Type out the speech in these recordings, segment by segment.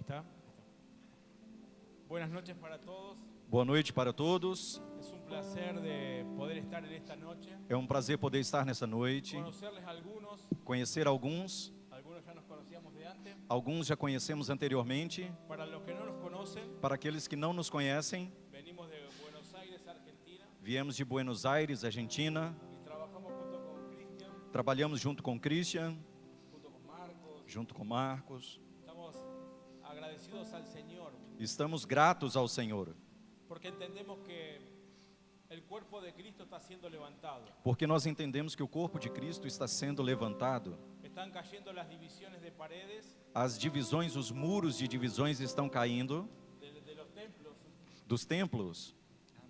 está. Buenas noches para todos. Boa noite para todos. Es un placer de poder estar en esta noche. É um prazer poder estar nessa noite, Conocerles a algunos. conhecer alguns. Algunos ya nos conocíamos de antes. Alguns já conhecemos anteriormente. Para los que no nos conocen, Para aqueles que não nos conhecem, venimos de Buenos Aires, Argentina, viemos de Buenos Aires, Argentina. y trabajamos junto con Cristian, Trabalhamos junto com Christian, junto con Marcos. junto com Marcos. Estamos agradecidos al Señor Estamos gratos ao Senhor, porque entendemos que el cuerpo de Cristo está siendo levantado. porque nós entendemos que o corpo de Cristo está sendo levantado. Están cayendo las divisiones de paredes As divisões, os muros de divisões estão caindo de los templos dos templos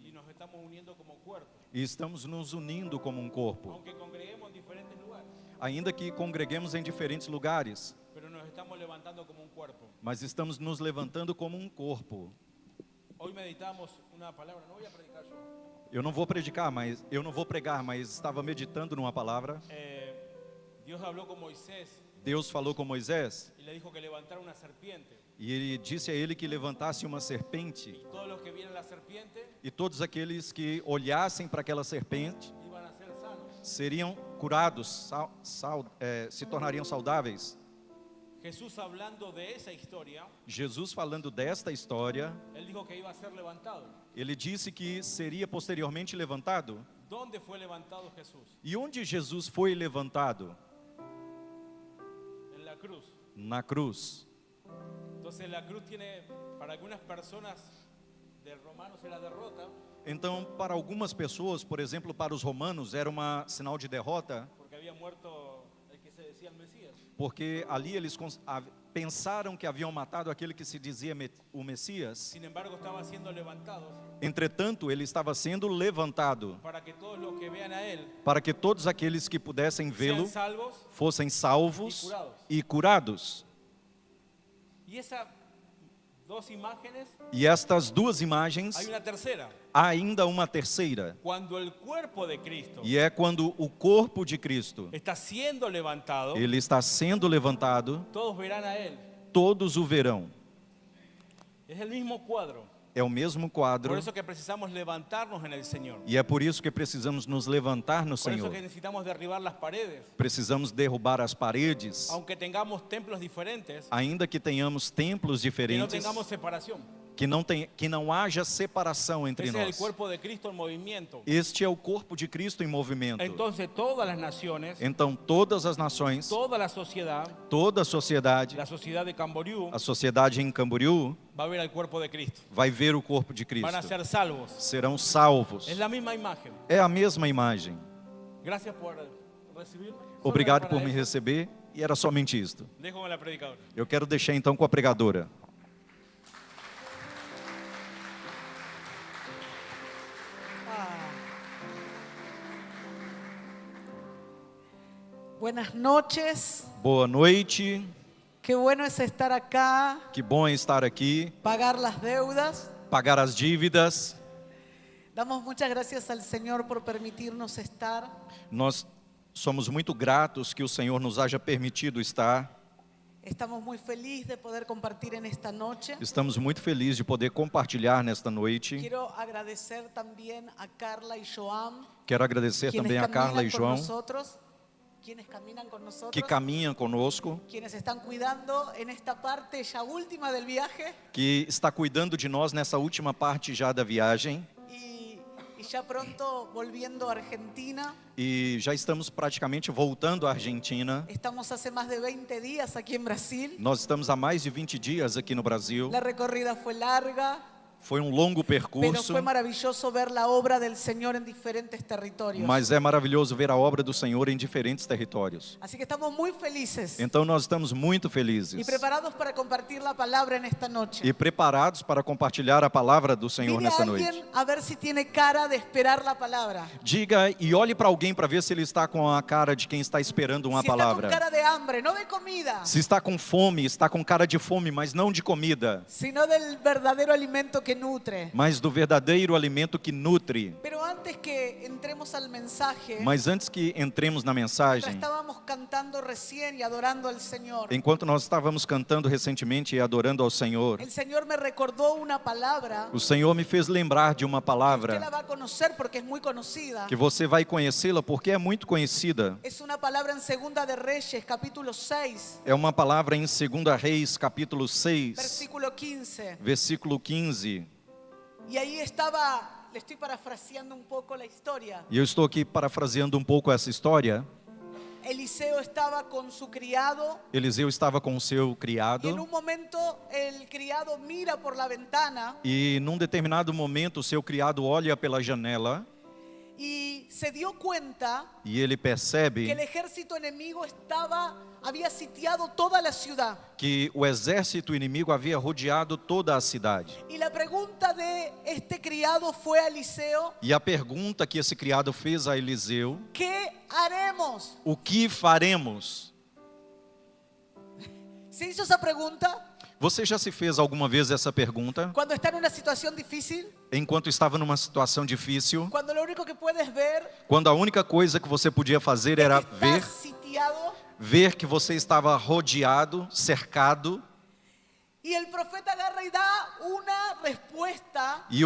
y nos estamos uniendo como cuerpo. e estamos nos unindo como um corpo. Aunque congreguemos en diferentes lugares, Ainda que congreguemos em diferentes lugares, pero nos estamos levantando como un cuerpo. mas estamos nos levantando como um corpo. Hoy meditamos una palabra, no voy a predicar yo. Eu não vou pregar, mas estava meditando numa palavra. Dios habló con Moisés Deus falou com Moisés y le dijo que levantara una serpiente. e ele disse a ele que levantasse uma serpente, Y todos los que vieran la serpiente e todos aqueles que olhassem para aquela serpente iban a ser sanos. seriam curados, se tornariam saudáveis. Jesús hablando de esa historia, Jesus falando desta história, él dijo que iba a ser levantado. ele disse que seria posteriormente levantado. ¿Dónde fue levantado Jesús? E onde Jesus foi levantado? En la cruz. Na cruz. Entonces la cruz tiene, para algunas personas de romanos era derrota, Então, para algumas pessoas, por exemplo, para os romanos, era um sinal de derrota, porque había muerto el que se decía el Mesías. porque ali eles pensaram que haviam matado aquele que se dizia o Messias. Sin embargo, estaba siendo levantado Entretanto, ele estava sendo levantado para que todos los que vean a él para que todos aqueles que pudessem sean vê-lo salvos. fossem salvos E curados. e curados. Y esas dos imágenes, E estas duas imagens, hay una tercera. há ainda uma terceira, Cuando el cuerpo de Cristo e é quando o corpo de Cristo está siendo levantado, ele está sendo levantado, todos verán a él. todos o verão. Es el mismo cuadro. É o mesmo quadro. Por eso que precisamos levantarnos en el Señor. E é por isso que precisamos nos levantar no Por eso Senhor. que necesitamos derribar las paredes. Precisamos derrubar as paredes, Aunque tengamos templos diferentes, ainda que tenhamos templos que no diferentes, tengamos separación. que não haja separação entre Ese es el nós. cuerpo de Cristo en movimiento. Este é o corpo de Cristo em movimento. Entonces todas las naciones, Então todas as nações, toda la sociedad, toda a sociedade de Camboriú, a sociedade em Camboriú va a ver al cuerpo de Cristo. vai ver o corpo de Van a Cristo. ser salvos. Serão salvos. Es la misma imagen. É a mesma imagem. Gracias por recibirme. Obrigado Solo por para me eso. receber. E era somente isto. Dejo con la predicadora. Eu quero deixar então com a pregadora. Buenas noches, Boa noite. qué bueno es estar acá, Que bom é estar aqui. pagar las deudas. Pagar as dívidas. Damos muchas gracias al Señor por permitirnos estar. Nós somos muito gratos que o Senhor nos haja permitido estar. Estamos muy felices de poder compartir en esta noche. Estamos muito felizes de poder compartilhar nesta noite. Quiero agradecer también a Carla y Joan, Quero agradecer quienes também a Carla e caminan con João, nosotros, quienes caminan con nosotros, que caminham conosco, quienes están cuidando en esta parte ya última del viaje que está cuidando de nós nessa última parte já da viagem. y ya pronto volviendo a Argentina. E já estamos praticamente voltando à Argentina. Estamos hace más de 20 días aquí en Brasil. Nós estamos há mais de 20 dias aqui no Brasil. La recorrida fue larga, Foi um longo pero percurso, fue maravilloso ver la obra del Señor en diferentes territorios. mas é maravilhoso ver a obra do Senhor em diferentes territórios. Así que estamos muy felices Então nós estamos muito y felizes preparados para compartir la palabra en esta noche. e preparados para compartilhar a palavra do Senhor Mire a nessa alguien noite. a ver si tiene cara de esperar la palabra. Diga e olhe para alguém para ver se ele está com a cara de quem está esperando uma Si está con palavra. cara de hambre, no de comida, Se está com fome, está com cara de fome, mas não de comida, sino del verdadero alimento que nutre. mas do verdadeiro alimento que nutre. Pero antes que entremos al mensaje, Mas antes que entremos na mientras mensagem, estábamos cantando recién y adorando al Señor, enquanto nós estávamos cantando recentemente e adorando ao Senhor, el Señor me recordó una palabra. o Senhor me fez lembrar de uma Usted la palavra va a conocer porque es muy conocida. que você vai conhecê-la porque é muito conhecida. Es una palabra en Segunda de Reyes, capítulo 6, É uma palavra em 2 Reis, capítulo 6, versículo 15. versículo 15. Y ahí estaba, le estoy parafraseando un poco la historia. E eu estou aqui parafraseando um pouco essa história. Eliseo estaba con su criado Eliseu estava com o seu y en criado un momento el criado mira por la ventana e num determinado momento o seu criado olha pela janela y se dio cuenta e ele que el percebe ejército enemigo había sitiado toda la ciudad. que o exército inimigo havia rodeado toda a cidade. Y la pregunta de este criado fue a Eliseo: E a pergunta que esse criado fez a Eliseu: ¿qué haremos? o que faremos? ¿Se hizo esa pregunta Você já se fez alguma vez essa pergunta? cuando está en una situación difícil? Enquanto estava numa situação difícil, Cuando lo único que puedes ver quando a única coisa que você podia fazer era es que estás ver sitiado, que você estava rodeado, cercado, y el profeta agarra y da una respuesta e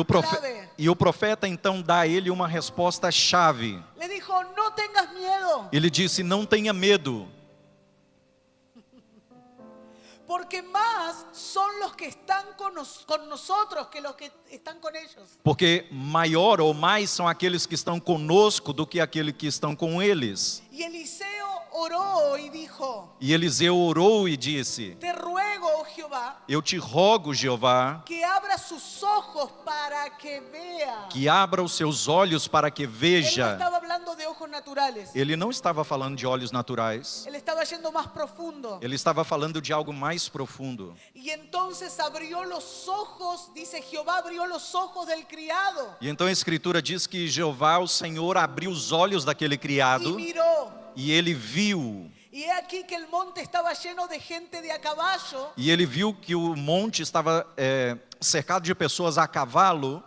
o profeta então dá a ele uma resposta chave. Le dijo: no tengas miedo, Ele disse: não tenha medo, porque más son los que están con nosotros que los que están con ellos. porque maior ou mais são aqueles que estão conosco do que aqueles que estão com eles. Y Eliseo oró y dijo: E Eliseu orou e disse: te ruego, oh Jehová, eu te rogo, Jeová, que abra sus ojos para que vea. que abra os seus olhos para que Él no veja. estaba hablando de ojos naturales, Ele não estava falando de olhos naturais, él estaba yendo más profundo. ele estava falando de algo mais profundo. Y entonces abrió los ojos, dice Jehová, abrió los ojos del criado E então a Escritura diz que Jeová, o Senhor, abriu os olhos daquele y criado miró. e ele viu. Y he aquí que el monte estaba lleno de gente de a caballo E ele viu que o monte estava cercado de pessoas a cavalo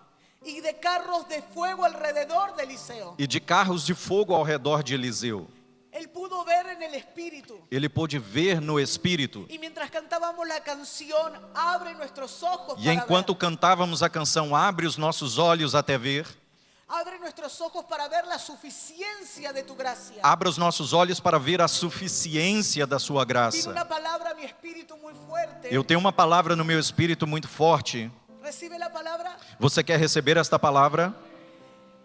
y de carros de fuego alrededor de Eliseo. e de carros de fogo ao redor de Eliseu. Él pudo ver en el espíritu. Ele pôde ver no Espírito. Y mientras cantábamos la canción, abre nuestros ojos E para enquanto ver. cantávamos a canção Abre os nossos olhos até ver, Abre nuestros ojos para ver la suficiencia de tu gracia. abra os nossos olhos para ver a suficiência da sua Tiene graça. una palabra a mi espíritu muy fuerte. Eu tenho uma palavra no meu espírito muito forte. Recibe la palabra. Você quer receber esta palavra?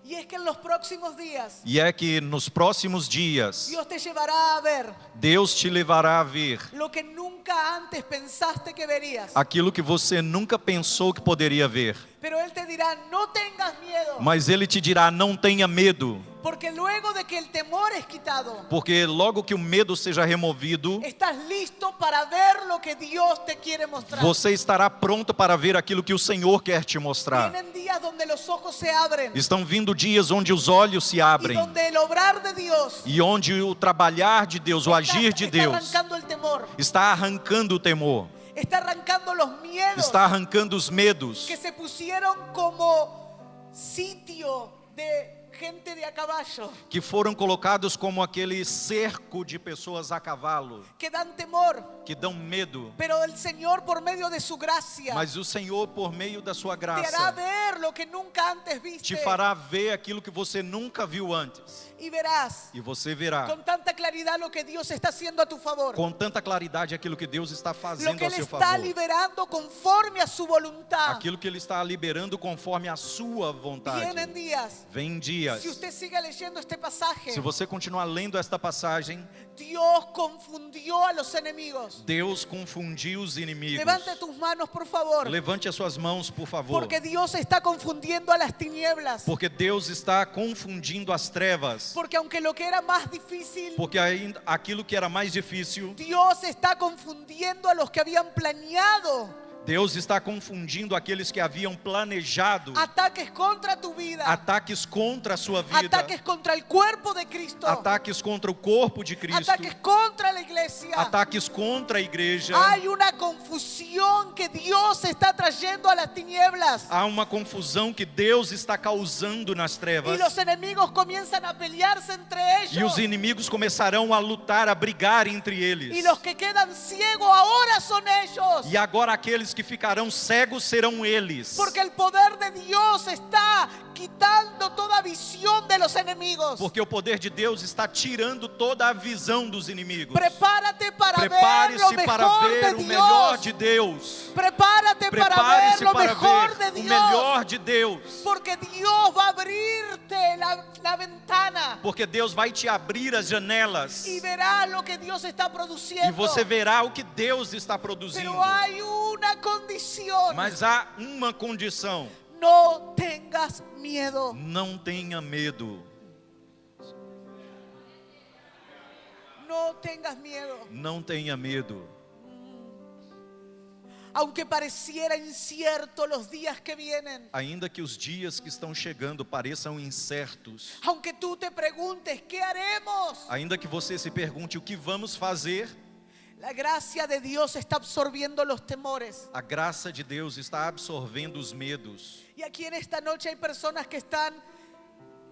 Y es que en los próximos días E é que nos próximos dias, Dios te llevará a ver Deus te levará a ver lo que nunca antes pensaste que verías. aquilo que você nunca pensou que poderia ver. Pero Él te dirá: no tengas miedo, Mas Ele te dirá: não tenha medo, porque luego de que el temor es quitado, porque logo que o medo seja removido, estás listo para ver lo que Dios te quiere mostrar. você estará pronto para ver aquilo que o Senhor quer te mostrar. Vienen días donde los ojos se abren Estão vindo dias onde os olhos se y abrem donde el obrar de Dios e onde o trabalhar de Deus, o agir de está Deus, arrancando el temor, está arrancando o temor, está arrancando los miedos está arrancando os medos que se pusieron como sitio de gente de a caballo, que foram colocados como aquele cerco de pessoas a cavalo, que dan temor. que dão medo. Pero el Señor, por medio de su gracia, Mas o Senhor, por meio da sua te hará graça, ver lo que nunca antes viste. te fará ver aquilo que você nunca viu antes. Y verás E você verá con tanta claridad lo que Dios está haciendo a tu favor, com tanta claridade aquilo que Deus está lo fazendo que a Él seu está favor. liberando conforme a su voluntad. Aquilo que Ele está liberando conforme a sua vontade. Vienen días. Vem dias. Si usted sigue leyendo este pasaje, Se você continuar lendo esta passagem, Dios confundió a los enemigos. Deus confundiu os inimigos. Levante tus manos, por favor, Levante as suas mãos, por favor. porque Dios está confundiendo a las tinieblas. Porque Deus está confundindo as trevas. Porque aunque lo que era más difícil, Porque ainda aquilo que era mais difícil, Dios está confundiendo a los que habían planeado Deus está confundindo aqueles que haviam planejado ataques contra tu vida, ataques contra a sua vida, ataques contra el cuerpo de Cristo, ataques contra o corpo de Cristo, ataques contra la iglesia. ataques contra a igreja. Hay una confusión que Dios está trayendo a las tinieblas. Há uma confusão que Deus está causando nas Y trevas. los enemigos comienzan a pelearse entre E ellos. os inimigos começarão a lutar, a brigar entre Y eles. los que quedan ciegos ahora son ellos. E agora aqueles que ficarão cegos serão eles. Porque el poder de Dios está quitando toda visión de los enemigos. Porque o poder de Deus está tirando toda a visão dos inimigos. Prepárate para ver lo Prepare-se para mejor ver de o melhor Dios. de Deus. Prepárate para ver Prepare-se lo para mejor ver de o Dios. melhor de Deus. Porque Dios va a abrirte la ventana Porque Deus vai te abrir as janelas. y verás lo que Dios está E produciendo. você verá o que Deus está produzindo. Pero hay una condición. Mas há uma condição: No tengas miedo. não tenha medo. No tengas miedo. Não tenha medo. Aunque pareciera incierto los días que vienen. Ainda que os dias que estão chegando pareçam incertos, Aunque tú te preguntes, ¿qué haremos? ainda que você se pergunte o que vamos fazer, La gracia de Dios está absorbiendo los temores. a graça de Deus está absorvendo os medos. Y aquí en esta noche hay personas que están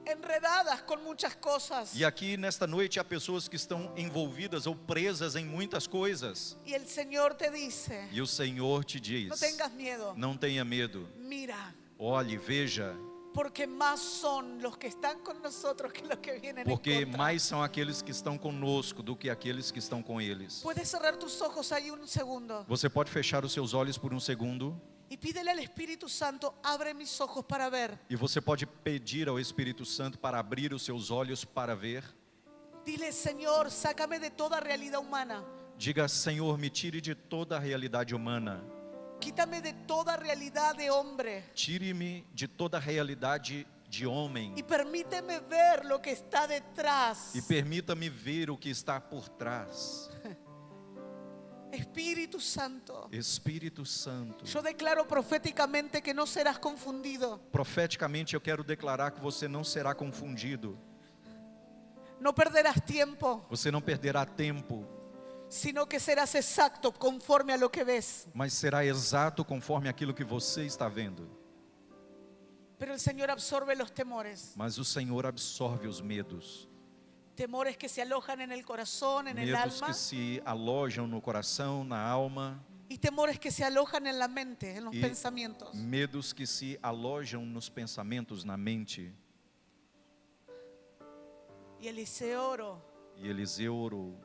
enredadas con muchas cosas. E aqui nesta noite há pessoas que estão envolvidas ou presas em muitas coisas. Y el Señor te dice, E o Senhor te diz: no tengas miedo. não tenha medo. Mira, Olhe, veja, porque más son los que están con nosotros que los que vienen porque en contra. mais são aqueles que estão conosco do que aqueles que estão com eles. Puedes cerrar tus ojos ahí un segundo Você pode fechar os seus olhos por um segundo y pídele al Espíritu Santo, abre mis ojos para ver. e você pode pedir ao Espírito Santo para abrir os seus olhos para ver. Dile, Señor, sácame de toda realidad humana. Diga: Senhor, me tire de toda a realidade humana. Quítame de toda realidad de hombre. Tire-me de toda a realidade de homem. Y permíteme ver lo que está detrás. E permita-me ver o que está por trás. Espíritu Santo, Espírito Santo. yo declaro proféticamente que no serás confundido. Profeticamente eu quero declarar que você não será confundido. No perderás tiempo, Você não perderá tempo, sino que serás exacto conforme a lo que ves. mas será exato conforme aquilo que você está vendo. Pero el Señor absorbe los temores. Mas o Senhor absorve os medos. Temores que se alojan en el corazón, en el Medos alma. que se alojam no coração, na alma. Y temores que se alojan en la mente, en los E pensamientos. medos que se alojam nos pensamentos, na mente. Y Eliseo oró, E Eliseu orou: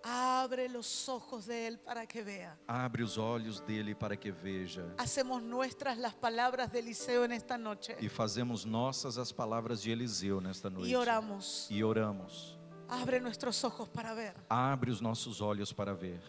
abre los ojos de él para que vea. abre os olhos dele para que veja. Hacemos nuestras las palabras de Eliseo en esta noche. E fazemos nossas as palavras de Eliseu nesta noite. Y oramos. E oramos. Abre nuestros ojos para ver. Abre os nossos olhos para ver.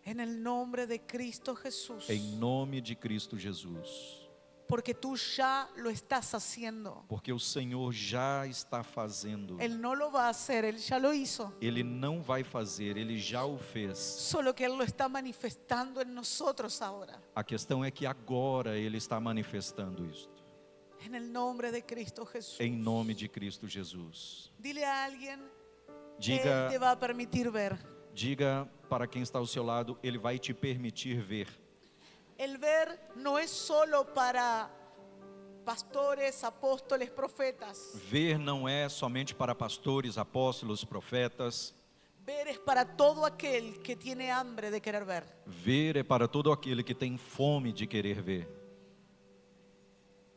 En el nombre de Cristo Jesús. Em nome de Cristo Jesus. Porque tú ya lo estás haciendo. Porque o Senhor já está fazendo. Él no lo va a hacer, Él ya lo hizo. Ele não vai fazer, Ele já o fez. Solo que Él lo está manifestando en nosotros ahora. A questão é que agora Ele está manifestando isto. En el nombre de Cristo Jesús. Em nome de Cristo Jesus. Dile a alguien que Él te Diga, va a permitir ver. diga para quem está ao seu lado, Ele vai te permitir ver. El ver no es solo para pastores, apóstoles, profetas. Ver não é somente para pastores, apóstolos, profetas. Ver es para todo aquel que tiene hambre de querer ver. Ver é para todo aquele que tem fome de querer ver.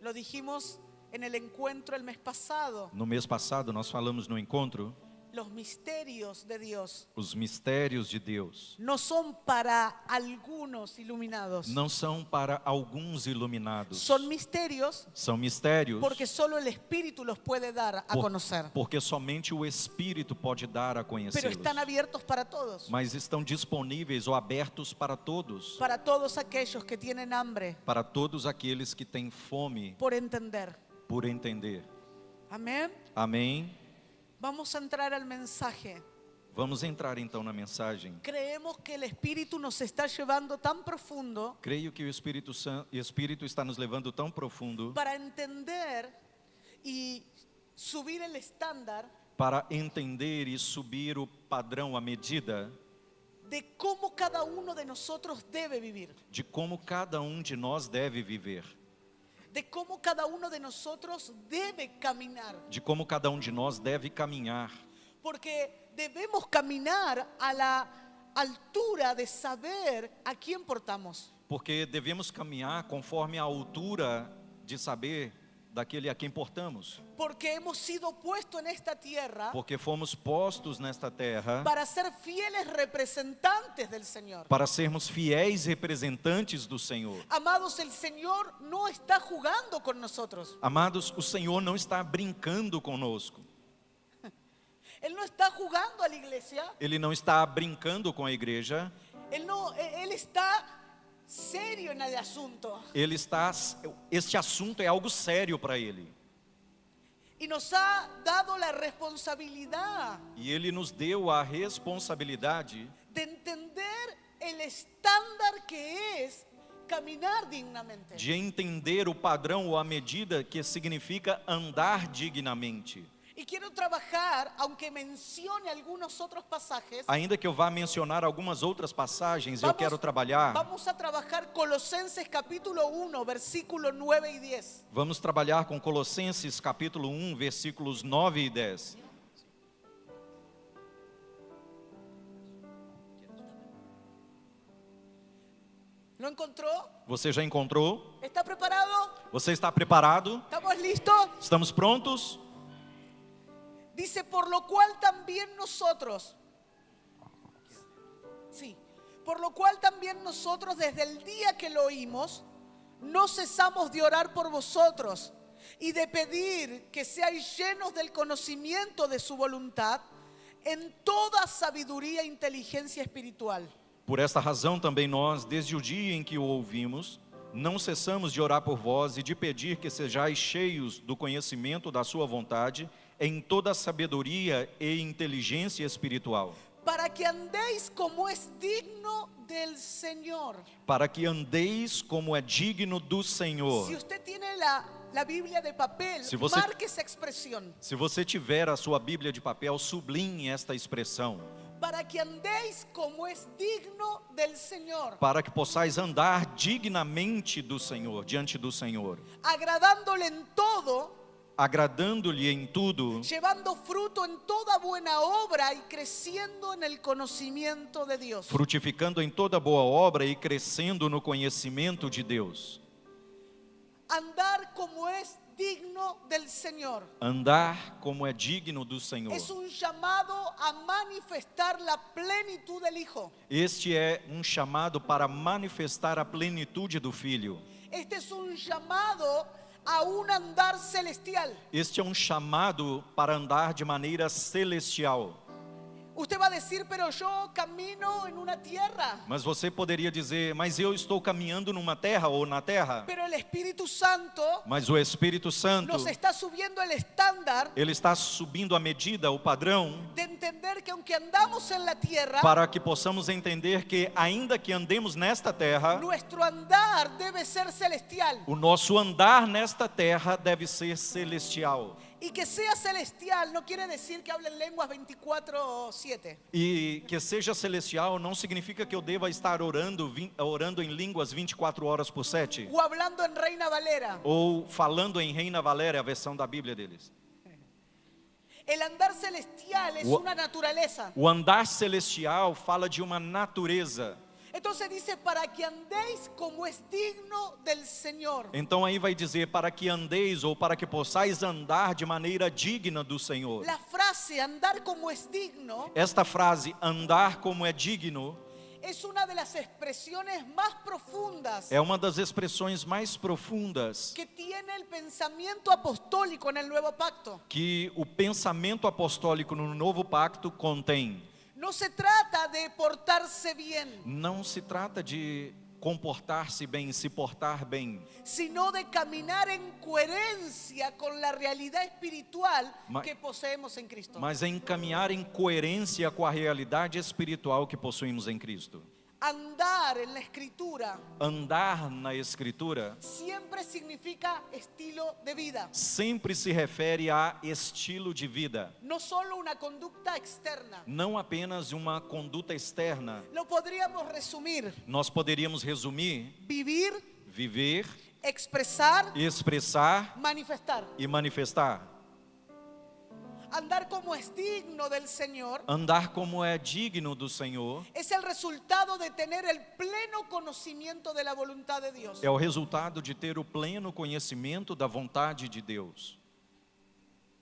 Lo dijimos en el encuentro el mes pasado. No mês passado nós falamos no encontro, Los misterios de Dios os mistérios de Deus no son para algunos iluminados. não são para alguns iluminados. Son misterios São mistérios porque solo el Espíritu los puede dar a conocer. porque somente o Espírito pode dar a Pero conhecê-los. están abiertos para todos. Mas estão disponíveis ou abertos para todos. Para todos aquellos que tienen hambre Para todos aqueles que têm fome por entender. por entender. Amén. Amém? Vamos a entrar al mensaje. Vamos entrar então na mensagem. Creemos que el Espíritu nos está llevando tan profundo Creio que o Espírito está nos levando tão profundo para entender y subir el estándar para entender e subir o padrão, a medida de cómo cada uno de nosotros debe vivir, de como cada de nós deve viver, de cómo cada uno de nosotros debe caminar, de como cada de nós deve caminhar. porque debemos caminar a la altura de saber a quién portamos. Porque devemos caminhar conforme a altura de saber daquele a quem portamos. Porque hemos sido puestos en esta tierra Porque fomos postos nesta terra para ser fieles representantes del Señor. para sermos fiéis representantes do Senhor. Amados, el Señor no está jugando con nosotros. Amados, o Senhor não está brincando conosco. Él no está jugando a la iglesia. Ele não está brincando com a igreja. Él está serio en el asunto. Este assunto é algo sério para ele. Y nos ha dado la responsabilidad E ele nos deu a responsabilidade de entender el estándar que es caminar dignamente. de entender o padrão ou a medida que significa andar dignamente. Y quiero trabajar, aunque mencione algunos otros pasajes, Ainda que eu vá mencionar algumas outras passagens, eu quero trabalhar. vamos a trabajar Colosenses capítulo 1, versículos 9 y 10. Vamos trabalhar com Colossenses capítulo 1, versículos 9 e 10. ¿Lo encontró? Você já encontrou? ¿Está preparado? Você está preparado? ¿Estamos listos? Estamos prontos? Dice, por lo cual también nosotros, sí, por lo cual también nosotros desde el día que lo oímos, no cesamos de orar por vosotros y de pedir que seáis llenos del conocimiento de su voluntad en toda sabiduría e inteligencia espiritual. Por esta razão também nós, desde o dia em que o ouvimos, não cessamos de orar por vós e de pedir que sejais cheios do conhecimento da sua vontade em toda sabedoria e inteligência espiritual. Para que andéis como es digno del Señor. Para que andeis como é digno do Senhor. Si usted tiene la Biblia de papel, Si você- marque esa expresión. Se você tiver a sua Bíblia de papel, sublinhe esta expressão. Para que andéis como es digno del Señor, Para que possais andar dignamente do Senhor, diante do Senhor, agradándole en todo, agradando-lhe em tudo, llevando fruto en toda buena obra y creciendo en el conocimiento de Dios. frutificando em toda boa obra e crescendo no conhecimento de Deus. Andar como es digno del Señor. Andar como é digno do Senhor. Es un llamado a manifestar la plenitud del Hijo. Este é um chamado para manifestar a plenitude do Filho. Este es un llamado a un andar celestial. Este é um chamado para andar de maneira celestial. Usted va a decir, pero yo camino en una tierra. Mas você poderia dizer, mas eu estou caminhando numa terra ou na terra. Pero el Espíritu Santo Mas o Espírito Santo, nos está subiendo el estándar ele está subindo a medida, o padrão, de entender que aunque andamos en la tierra, para que possamos entender que ainda que andemos nesta terra, nuestro andar debe ser celestial. o nosso andar nesta terra deve ser celestial. Y que sea celestial no quiere decir que hablen lenguas 24/7. E que seja celestial não significa que eu deva estar orando em línguas 24 horas por 7. O hablando en Reina Valera. Ou falando em Reina Valéria, a versão da Bíblia deles. El andar celestial es una naturaleza. O andar celestial fala de uma natureza. Entonces dice, para que andéis como es digno del Señor. Então aí vai dizer, para que andeis ou para que possais andar de maneira digna do Senhor. La frase andar como es digno Esta frase, andar como é digno, es una de las expresiones más profundas é uma das expressões mais profundas que tiene el pensamiento apostólico en el Nuevo Pacto. que o pensamento apostólico no Novo Pacto contém. No se trata de portarse bien. Não se trata de comportar-se bem, se portar bem, sino de caminar en coherencia con la realidad espiritual Ma- que poseemos en Cristo. mas em caminhar em coerência com a realidade espiritual que possuímos em Cristo. Andar en la escritura Andar na Escritura siempre significa estilo de vida, sempre se refere a estilo de vida, no solo una conducta externa. não apenas uma conduta externa. Lo podríamos resumir: Nós poderíamos resumir: vivir, viver, expresar, expressar manifestar. e manifestar. Andar como es digno del Señor Andar como é digno do Senhor es el resultado de tener el pleno conocimiento de la voluntad de Dios. é o resultado de ter o pleno conhecimento da vontade de Deus.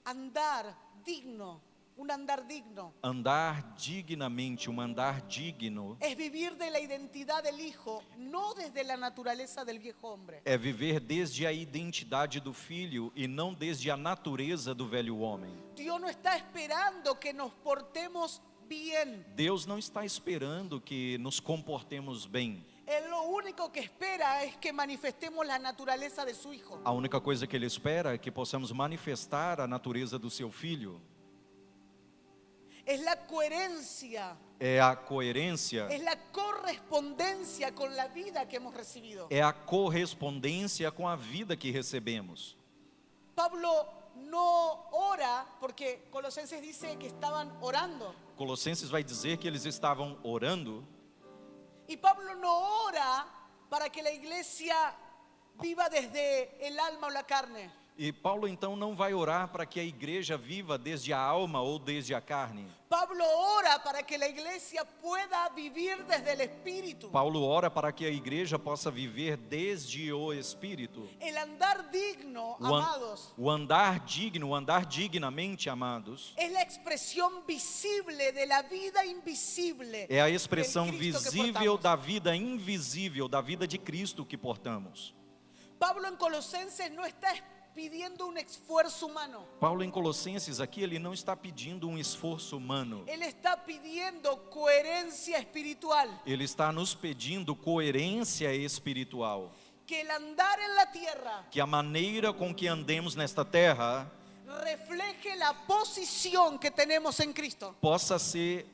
Andar digno, un andar digno, Andar dignamente, um andar digno, es vivir de la identidad del Hijo, no desde la naturaleza del viejo hombre. é viver desde a identidade do Filho e não desde a natureza do velho homem. Dios no está esperando que nos portemos bien. Deus não está esperando que nos comportemos bem. Él lo único que espera es que manifestemos la naturaleza de su Hijo. A única coisa que Ele espera é que possamos manifestar a natureza do Seu Filho. Es la coherencia, É a coerência, es la correspondencia con la vida que hemos recibido. é a correspondência com a vida que recebemos. Pablo no ora, porque Colosenses dice que estaban orando. Colossenses vai dizer que eles estavam orando, Y Pablo no ora para que la iglesia viva desde el alma o la carne. e Paulo então não vai orar para que a igreja viva desde a alma ou desde a carne. Pablo ora para que la iglesia pueda vivir desde el espíritu. Paulo ora para que a igreja possa viver desde o Espírito. El andar digno, O, an- amados, o andar digno, o andar dignamente, amados, es la expresión visible de la vida invisible. é a expressão del Cristo que visível portamos. da vida invisível, da vida de Cristo que portamos. Pablo en Colosenses no está pidiendo un esfuerzo humano. Paulo em Colossenses aqui, ele não está pedindo um esforço humano. Él está pidiendo coherencia espiritual. Ele está nos pedindo coerência espiritual. Que el andar en la tierra Que a maneira com que andemos nesta terra refleje la posición que tenemos en Cristo.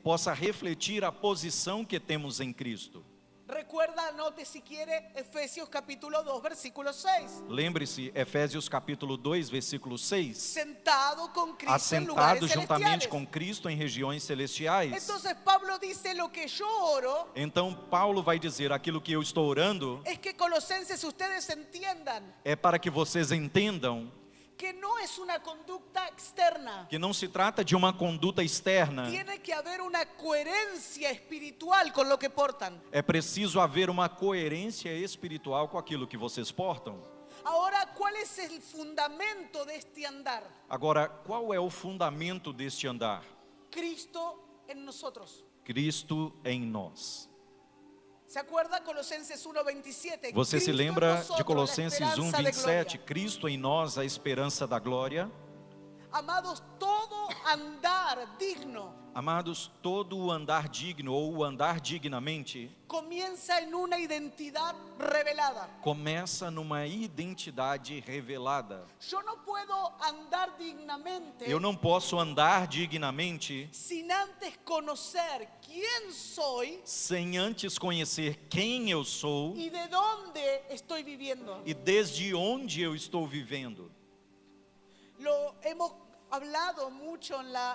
possa refletir a posição que temos em Cristo. Recuerda, anote si quiere, Efesios capítulo 2, versículo 6. Lembre-se, Efésios capítulo 2, versículo 6. Sentado con Cristo en Assentado lugares juntamente celestiales. com Cristo em regiões celestiais. Entonces Pablo dice: lo que yo oro Então Paulo vai dizer: aquilo que eu estou orando es que Colosenses ustedes entiendan é para que vocês entendam que no es una conducta externa. que não se trata de uma conduta externa. Tiene que haber una coherencia espiritual con lo que portan. É preciso haver uma coerência espiritual com aquilo que vocês portam. Ahora, ¿cuál es el fundamento de este andar? Agora, qual é o fundamento deste andar? Cristo en nosotros. Cristo em nós. ¿Se acuerda Colosenses 1:27? Você se Cristo en lembra nosotros, de la Colossenses esperanza de 1:27? gloria. Cristo em nós, a esperança da glória. Amados, todo andar digno Amados, todo o andar digno ou o andar dignamente comienza en una identidad revelada. começa numa identidade revelada. Yo no puedo andar dignamente Eu não posso andar dignamente sin antes conocer quién soy sem antes conhecer quem eu sou y de dónde estoy viviendo. e desde onde eu estou vivendo. Lo hemos hablado mucho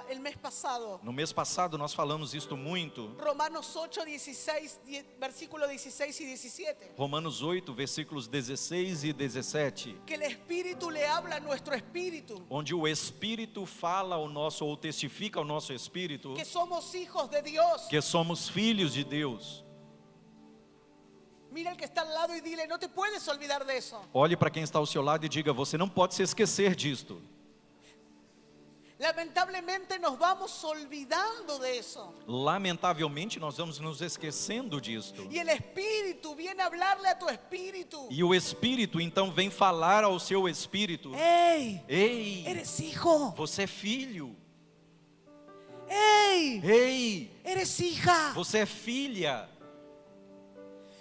el mes pasado. No mês passado nós falamos isto muito. Romanos 8, 16, versículos 16 y 17. Romanos 8, versículos 16 e 17. Que el Espíritu le habla a nuestro espíritu. Onde o Espírito fala ao nosso, ou testifica ao nosso Espírito, Que somos hijos de Dios. que somos filhos de Deus. Mira el que está al lado y dile: no te puedes olvidar de eso. Olhe para quem está ao seu lado e diga: você não pode se esquecer disto. Lamentablemente nos vamos olvidando de eso. Lamentavelmente nós vamos nos esquecendo disto. Y el Espíritu viene a hablarle a tu espíritu. E o Espírito então vem falar ao seu espírito: ¡Ey! ei, Eres hijo. você é filho. ¡Ey! Ei, Eres hija. você é filha.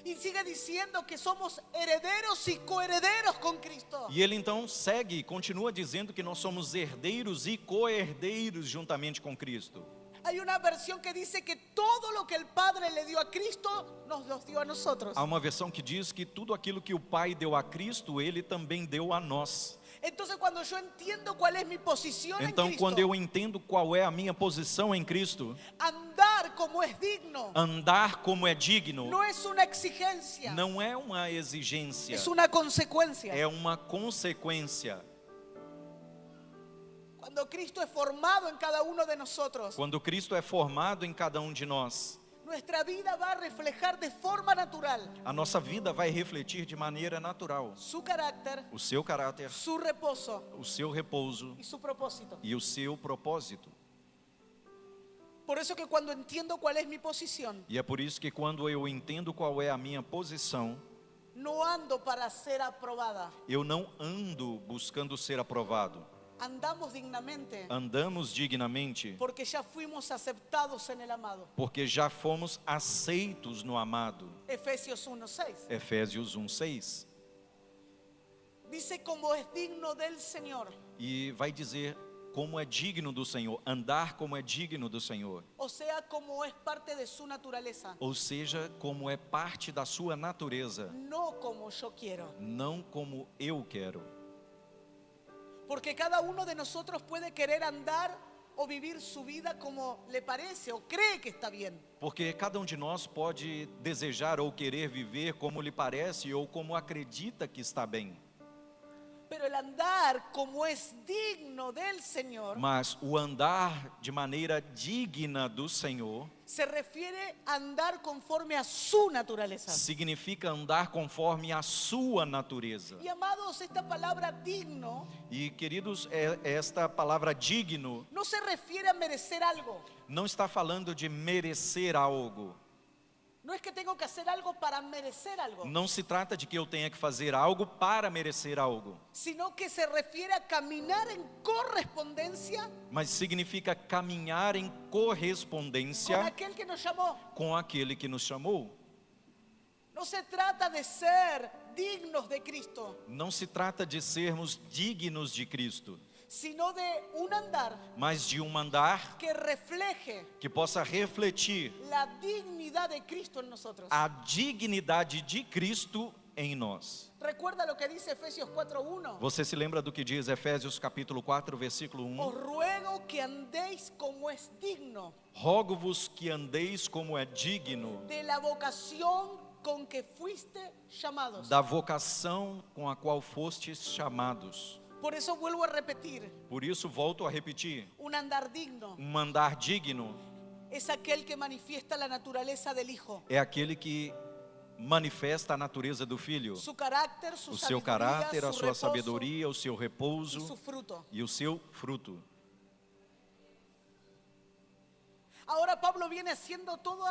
Y sigue diciendo que somos herederos y coherederos con Cristo. E ele então segue e continua dizendo que nós somos herdeiros e co-herdeiros juntamente com Cristo. Hay una versión que dice que todo lo que el Padre le dio a Cristo nos los dio a nosotros. Há uma versão que diz que tudo aquilo que o Pai deu a Cristo, Ele também deu a nós. Entonces cuando yo entiendo cuál es mi posición en Então, Cristo, quando eu entendo qual é a minha posição em Cristo, andar como es digno andar como é digno no es una exigencia, não é uma exigência, es una consecuencia. é uma consequência. Cuando Cristo es formado en cada uno de nosotros, Quando Cristo é formado em cada um de nós, nuestra vida va a reflejar de forma natural a nossa vida vai refletir de maneira natural su carácter, o seu caráter, su reposo o seu repouso y su propósito. e o seu propósito. Por eso que cuando entiendo cuál es mi posición, E é por isso que quando eu entendo qual é a minha posição, no ando para ser aprobada. eu não ando buscando ser aprovado. Andamos dignamente Andamos dignamente porque ya fuimos aceptados en el amado. porque já fomos aceitos no amado. Efesios 1:6. Efésios 1:6. Dice como es digno del Señor. E vai dizer como é digno do Senhor, andar como é digno do Senhor. O sea, como es parte de su naturaleza. Ou seja, como é parte da sua natureza, No como yo quiero. não como eu quero. Porque cada uno de nosotros puede querer andar o vivir su vida como le parece o cree que está bien. Porque cada um de nós pode desejar ou querer viver como lhe parece ou como acredita que está bem. Pero el andar como es digno del Señor Mas o andar de maneira digna do Senhor se refiere a andar conforme a su naturaleza. significa andar conforme a sua natureza. Y amados, esta palabra digno E queridos, esta palavra digno no se refiere a merecer algo. não está falando de merecer algo. No es que tengo que hacer algo para merecer algo, Não se trata de que eu tenha que fazer algo para merecer algo, sino que se refiere a caminar en correspondencia mas significa caminhar em con correspondência aquel que nos llamó. com aquele que nos chamou. No se trata de ser dignos de Cristo, Não se trata de sermos dignos de Cristo, sino de un andar mas de um andar que refleje que possa refletir la dignidad de Cristo en nosotros. a dignidade de Cristo em nós. Recuerda lo que dice Efesios 4:1. Você se lembra do que diz Efésios capítulo 4, versículo Os 1? ruego que andéis como es digno Rogo-vos que andeis como é digno de la vocación con que fuiste llamados. da vocação com a qual fostes chamados. Por eso vuelvo a repetir, Por isso, volto a repetir, un andar digno um andar digno es aquel que manifiesta la naturaleza del Hijo, é aquele que manifesta a natureza do Filho, su carácter, su o seu sabiduría, caráter, a su sua reposo sabedoria, o seu y su repouso fruto. e o seu fruto. Ahora Pablo viene haciendo todo,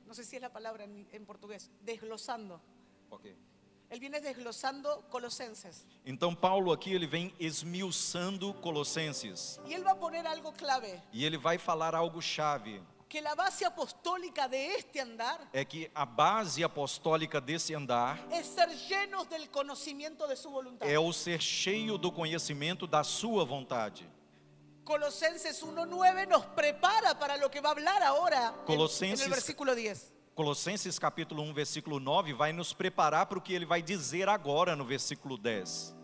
no sé si es la palabra en portugués, desglosando. Él viene desglosando Colosenses. Então Paulo aqui ele vem esmiuçando Colossenses Y él va a poner algo clave, e ele vai falar algo chave, que la base apostólica de este andar é que a base apostólica desse andar es ser llenos del conocimiento de su voluntad. é o ser cheio do conhecimento da sua vontade. Colosenses 1:9 nos prepara para lo que va a hablar ahora en Colosenses- el versículo 10. Colossenses capítulo 1, versículo 9 vai nos preparar para o que ele vai dizer agora no versículo 10.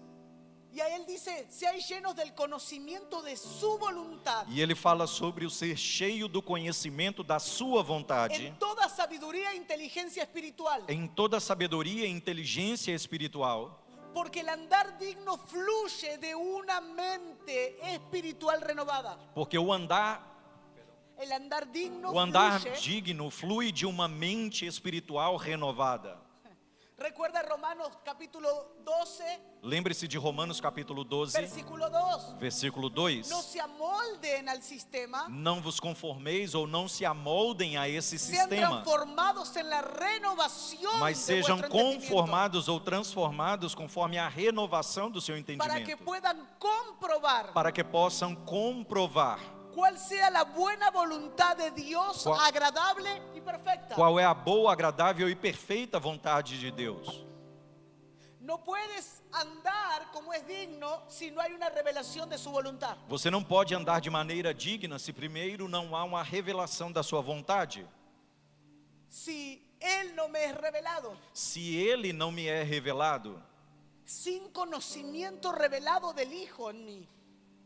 Y ahí él dice, seáis llenos del conocimiento de su voluntad, E ele fala sobre o ser cheio do conhecimento da sua vontade, en toda sabiduría e inteligencia espiritual. em toda sabedoria e inteligência espiritual, Porque el andar digno fluye de una mente espiritual renovada. porque o andar El andar digno fluye. digno flui de uma mente espiritual renovada. Recuerda Romanos capítulo 12, Lembre-se de Romanos capítulo 12, versículo 2. versículo 2. No se amolden al sistema, Não vos conformeis ou não se amoldem a esse sean sistema, transformados en la renovación mas de sejam vuestro entendimiento, conformados ou transformados conforme a renovação do seu para que entendimento, puedan comprobar para que possam comprovar cuál sea la buena voluntad de Dios, Cuál- agradable y perfecta. Qual é a boa, agradável e perfeita vontade de Deus? No puedes andar como es digno si no hay una revelación de su voluntad. Você não pode andar de maneira digna se primeiro não há uma revelação da sua vontade. Si Él no me es revelado, Se Ele não me é revelado, sin conocimiento revelado del Hijo en mí,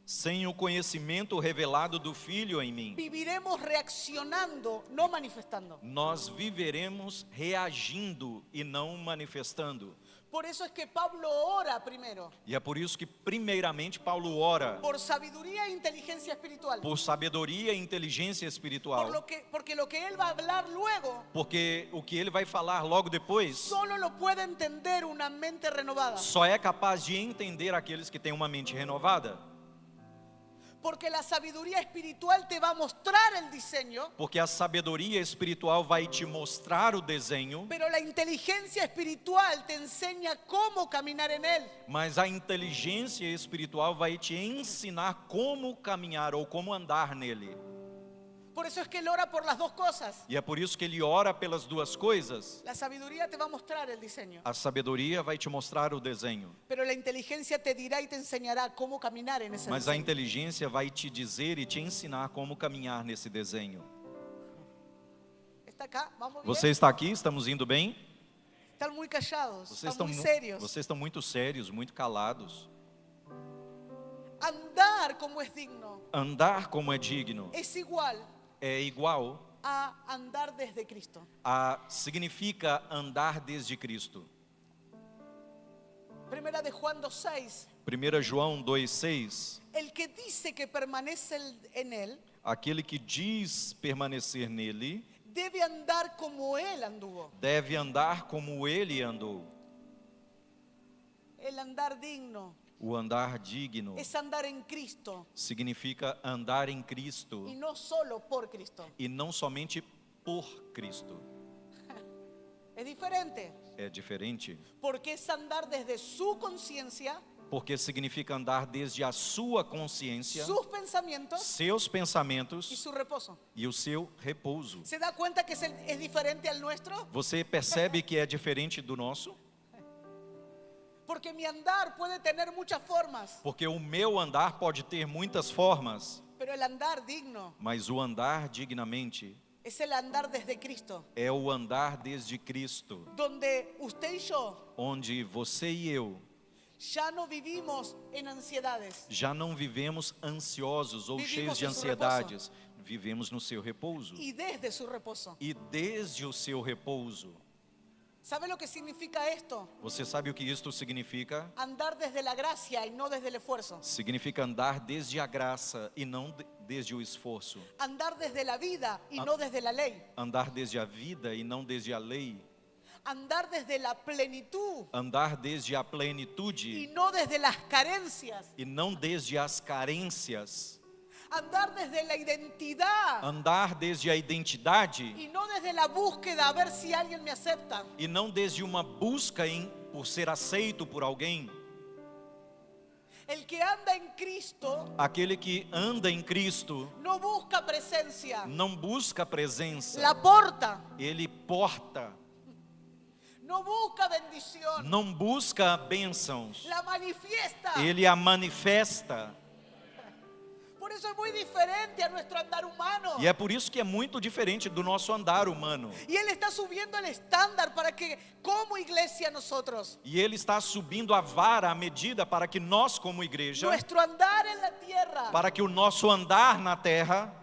sem o conhecimento revelado do Filho em mim, viviremos reaccionando, no manifestando. nós viveremos reagindo e não manifestando. Por eso es que Pablo ora primero, E é por isso que primeiramente Paulo ora por sabiduría e inteligencia espiritual. por sabedoria e inteligência espiritual. Porque lo que él va a hablar luego Porque o que ele vai falar logo depois solo lo puede entender una mente renovada. só é capaz de entender aqueles que têm uma mente renovada. Porque la sabiduría espiritual te va a mostrar el diseño, Porque a sabedoria espiritual vai te mostrar o desenho, pero la inteligencia espiritual te enseña cómo caminar en él. mas a inteligência espiritual vai te ensinar como caminhar ou como andar nele. Por eso es que él ora por las dos cosas. E é por isso que ele ora pelas duas coisas. La sabiduría te va a mostrar el diseño, A sabedoria vai te mostrar o desenho, pero la inteligencia te dirá y te enseñará cómo caminar en ese mas a diseño. inteligência vai te dizer e te ensinar como caminhar nesse desenho. ¿Está acá? ¿Vamos bien? Você está aqui? Estamos indo bem? Están muy callados, Vocês están muy mu- serios. vocês estão muito sérios, muito calados. Andar como es digno Andar como é digno es igual é igual a andar desde Cristo. significa andar desde Cristo. Primera de Juan 2:6. 1 João 2,6. El que dice que permanece en él Aquele que diz permanecer nele debe andar como él anduvo. deve andar como ele andou. El andar digno O andar digno es andar en Cristo significa andar em Cristo y no solo por Cristo. e não somente por Cristo. Es diferente, É diferente, porque es andar desde su conciencia, porque significa andar desde a sua consciência, sus pensamientos seus y pensamentos su reposo. e o seu repouso. ¿Se da cuenta que es diferente al nuestro? Você percebe que é diferente do nosso? Porque mi andar puede tener muchas formas, Porque o meu andar pode ter muitas formas, pero el andar digno mas o andar dignamente es el andar desde Cristo, é o andar desde Cristo, donde usted y yo onde você e eu ya no vivimos en ansiedades, já não vivemos ansiosos ou Vivimos cheios de em seu ansiedades, vivemos no seu repouso. y desde su reposo. E desde o seu repouso, ¿Sabe lo que significa esto? você sabe o que isto significa? Andar desde la gracia y no desde el esfuerzo. Significa andar desde a graça e não desde o esforço. Andar desde la vida y no desde la ley. Andar desde a vida e não desde a lei. Andar desde la plenitud Andar desde a y plenitude no desde las carencias. e não desde as carências. Andar desde la identidad Andar desde a identidade y no desde la búsqueda a ver si alguien me acepta. e não desde uma busca por ser aceito por alguém. El que anda en Cristo Aquele que anda em Cristo no busca presencia, não busca presença, la porta. ele porta. No busca bendición, Não busca bênçãos, la manifiesta. ele a manifesta. Por eso es muy diferente a nuestro andar humano. E é por isso que é muito diferente do nosso andar humano. Y Él está subiendo el estándar para que como iglesia nosotros, E ele está subindo a vara, a medida para que nós como igreja, nuestro andar en la tierra para que o nosso andar na terra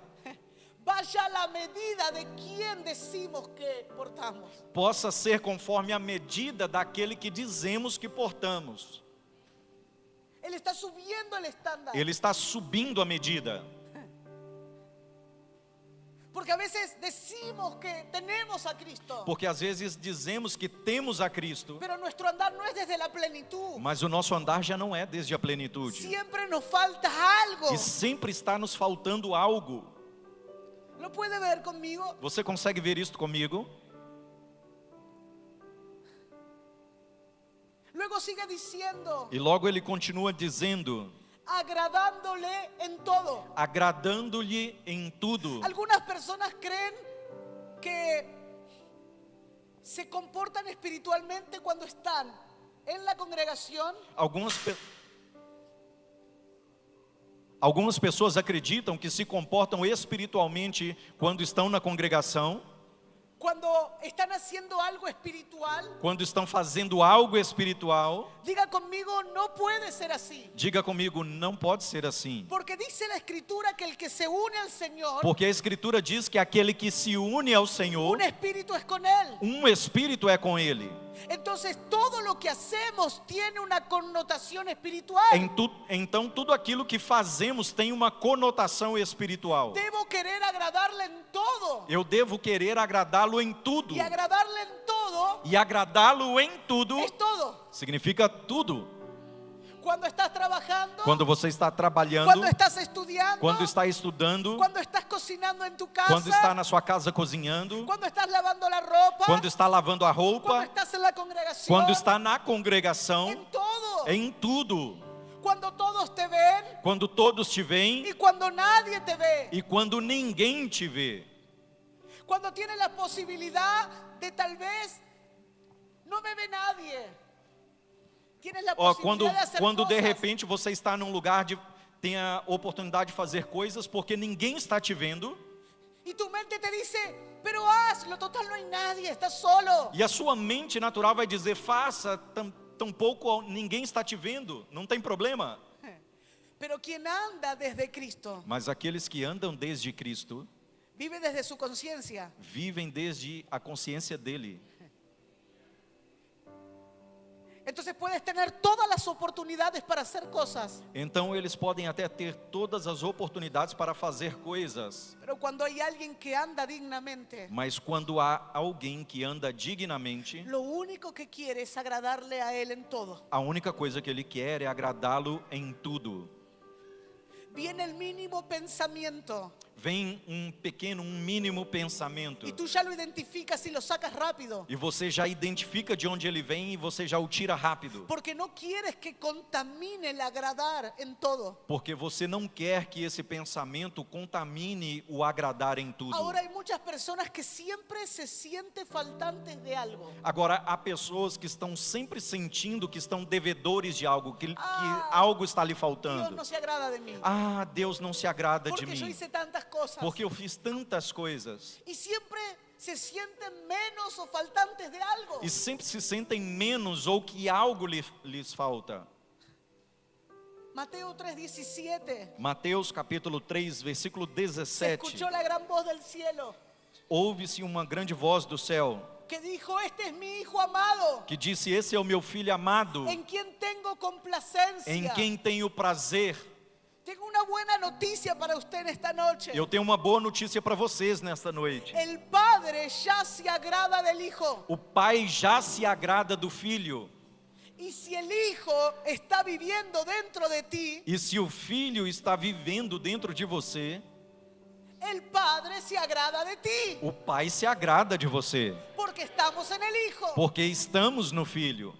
vaya a la medida de quien decimos que portamos. possa ser conforme a medida daquele que dizemos que portamos. Él está subiendo el estándar. Ele está subindo a medida. Porque a veces decimos que tenemos a Cristo, Porque às vezes dizemos que temos a Cristo, pero nuestro andar no es desde la plenitud. mas o nosso andar já não é desde a plenitude. Siempre nos falta algo. E sempre está nos faltando algo. ¿Lo puede ver conmigo? Você consegue ver isto comigo? Luego sigue diciendo, E logo ele continua dizendo: agradándole en todo. agradando-lhe em tudo. Algunas personas creen que se comportan espiritualmente cuando están en la congregación, Algumas pessoas acreditam que se comportam espiritualmente quando estão na congregação, cuando están haciendo algo espiritual. quando estão fazendo algo espiritual. Diga conmigo, no puede ser así. Diga comigo, não pode ser assim. Porque dice la escritura que el que se une al Señor, Porque a Escritura diz que aquele que se une ao Senhor, un espíritu es con Él. espírito é com Ele. Entonces todo lo que hacemos tiene una connotación espiritual. Então tudo aquilo que fazemos tem uma conotação espiritual. Debo querer agradarle en todo. Eu devo querer agradá-lo em tudo. Y agradarle en todo E agradá-lo em tudo es todo. significa tudo. Cuando estás trabajando, Quando você está trabalhando, cuando estás estudiando, quando está estudando, cuando estás cocinando en tu casa, quando está na sua casa cozinhando, cuando estás lavando la ropa, quando está lavando a cuando roupa, estás en la congregación, quando está na congregação, en todo. em tudo. Cuando todos te ven Quando todos te veem y cuando nadie te ve. e quando ninguém te vê. Cuando tienes la posibilidad de tal vez no me ve nadie. Tienes la posibilidad de hacer Quando de cosas. repente você está num lugar tem a oportunidade de fazer coisas porque ninguém está te vendo. Y tu mente te dice, pero hazlo, total no hay nadie, estás solo. E a sua mente natural vai dizer, faça, tampouco ninguém está te vendo, não tem problema. Pero quien anda desde Cristo, Mas aqueles que andam desde Cristo, vive desde su conciencia. vivem desde a consciência dele. Entonces puedes tener todas las oportunidades para hacer cosas, Então eles podem até ter todas as oportunidades para fazer coisas. pero cuando hay alguien que anda dignamente, Mas quando há alguém que anda dignamente, lo único que quiere es agradarle a Él en todo. a única coisa que ele quer é agradá-lo em tudo. Viene el mínimo pensamiento Vem um mínimo pensamento. y tú ya lo identificas y lo sacas rápido. E você já identifica de onde ele vem e você já o tira rápido. Porque no quieres que contamine el agradar en todo. Porque você não quer que esse pensamento contamine o agradar em tudo. Ahora hay muchas personas que siempre se sienten faltantes de algo. Agora, há pessoas que estão sempre sentindo que estão devedores de algo, que algo está lhe Dios faltando. no se agrada de mí. Ah, Deus não se agrada de Porque yo mim, hice tantas cosas. porque eu fiz tantas coisas. Y siempre se sienten menos o faltantes de algo. E sempre se sentem menos ou que algo lhes falta. Mateo 3:17. Mateus capítulo 3, versículo Se 17. escuchó la gran voz del cielo Ouve-se uma grande voz do céu, que dijo, este es mi hijo amado, que disse, esse é o meu filho amado, en quien tengo complacencia. em quem tenho prazer. Tengo una buena noticia para usted en esta noche. Eu tenho uma boa notícia para vocês nesta noite. El Padre ya se agrada del Hijo. O Pai já se agrada do Filho. Y si el Hijo está viviendo dentro de ti, E se o Filho está vivendo dentro de você, el Padre se agrada de ti. o Pai se agrada de você. Porque estamos en el Hijo. Porque estamos no Filho.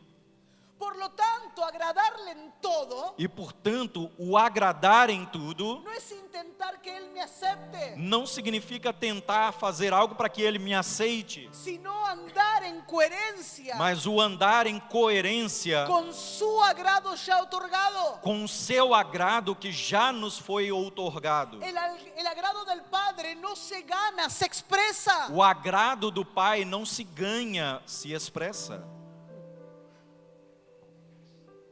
Por lo tanto, agradarle en todo E portanto, o agradar em tudo no es intentar que Él me acepte, não significa tentar fazer algo para que Ele me aceite, sino andar en coherencia mas o andar em coerência con su agrado ya otorgado. com o seu agrado que já nos foi outorgado. El agrado del Padre no se gana, se expresa. O agrado do Pai não se ganha, se expressa.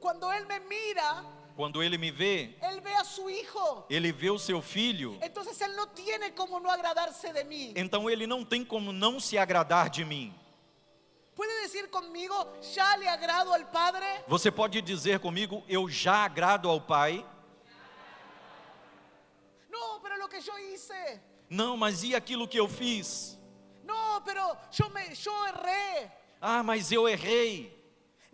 Cuando Él me mira, Quando Ele me vê, Él ve a su Hijo. Ele vê o seu Filho, Entonces Él no tiene como no agradarse de mí. então Ele não tem como não se agradar de mim. ¿Puede decir conmigo, ya le agrado al Padre? Você pode dizer comigo, eu já agrado ao Pai? No, pero lo que yo hice. Não, mas e aquilo que eu fiz? No, pero yo erré. Ah, mas eu errei.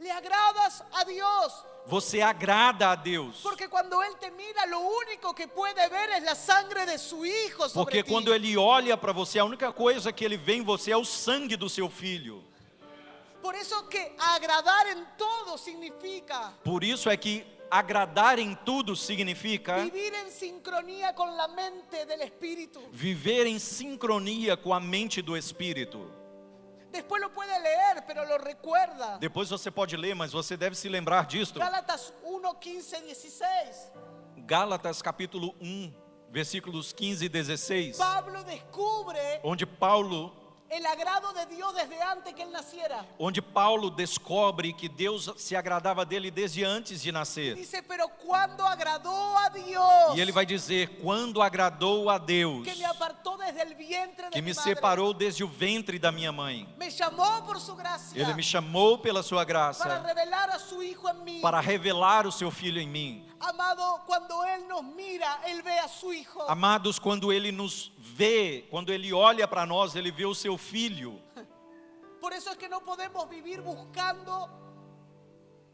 Le agradas a Dios. Você agrada a Deus. Porque cuando Él te mira, lo único que puede ver es la sangre de su Hijo sobre Porque ti. quando Ele olha para você, a única coisa que Ele vê em você é o sangue do seu Filho. Por eso que agradar en todo significa Por isso é que agradar em tudo significa vivir en sincronía con la mente del Espíritu. viver em sincronia com a mente do Espírito. Después lo puede leer, pero lo recuerda. Depois você pode ler, mas você deve se lembrar disto. Gálatas 1, 15, 16. Gálatas capítulo 1, versículos 15 e 16. Pablo descubre Onde Paulo el agrado de Dios desde antes que él naciera. descobre que Deus se agradava dele desde antes de nascer. Dice, pero cuando agradó a Dios, E ele vai dizer, quando agradou a Deus, que me apartó desde el vientre de que mi me madre, separou desde o ventre da minha mãe. me llamó por su gracia Ele me chamou pela sua para graça, revelar a su Hijo en mí. para revelar o seu Filho em mim. Amado, cuando Él nos mira, Él ve a su Hijo. Amados, quando Ele nos vê, quando Ele olha para nós, Ele vê o seu Filho. Por eso es que no podemos vivir buscando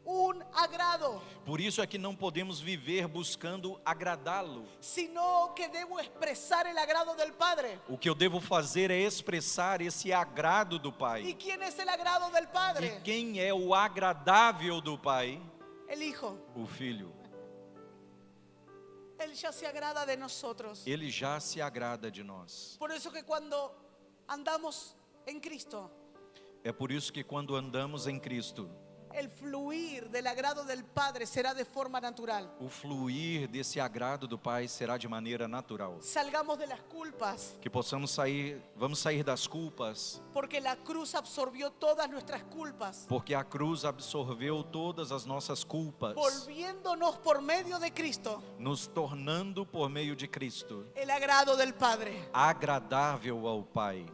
un agrado, Por isso é que não podemos viver buscando agradá-lo. sino que debo expresar el agrado del Padre. O que eu devo fazer é expressar esse agrado do ¿Y Pai. quién es el agrado del E Padre? quem é o agradável do Pai? El Hijo. O Filho. Él ya se agrada de nosotros. Ele já se agrada de nós. Por eso que cuando andamos en Cristo, É por isso que quando andamos em Cristo, el fluir del agrado del Padre será de forma natural. o fluir desse agrado do Pai será de maneira natural. Salgamos de las culpas, Que possamos sair, vamos sair das culpas, porque la cruz absorbió todas nuestras culpas, porque a cruz absorveu todas as nossas culpas, volviéndonos por medio de Cristo nos tornando por meio de Cristo el agrado del Padre. agradável ao Pai.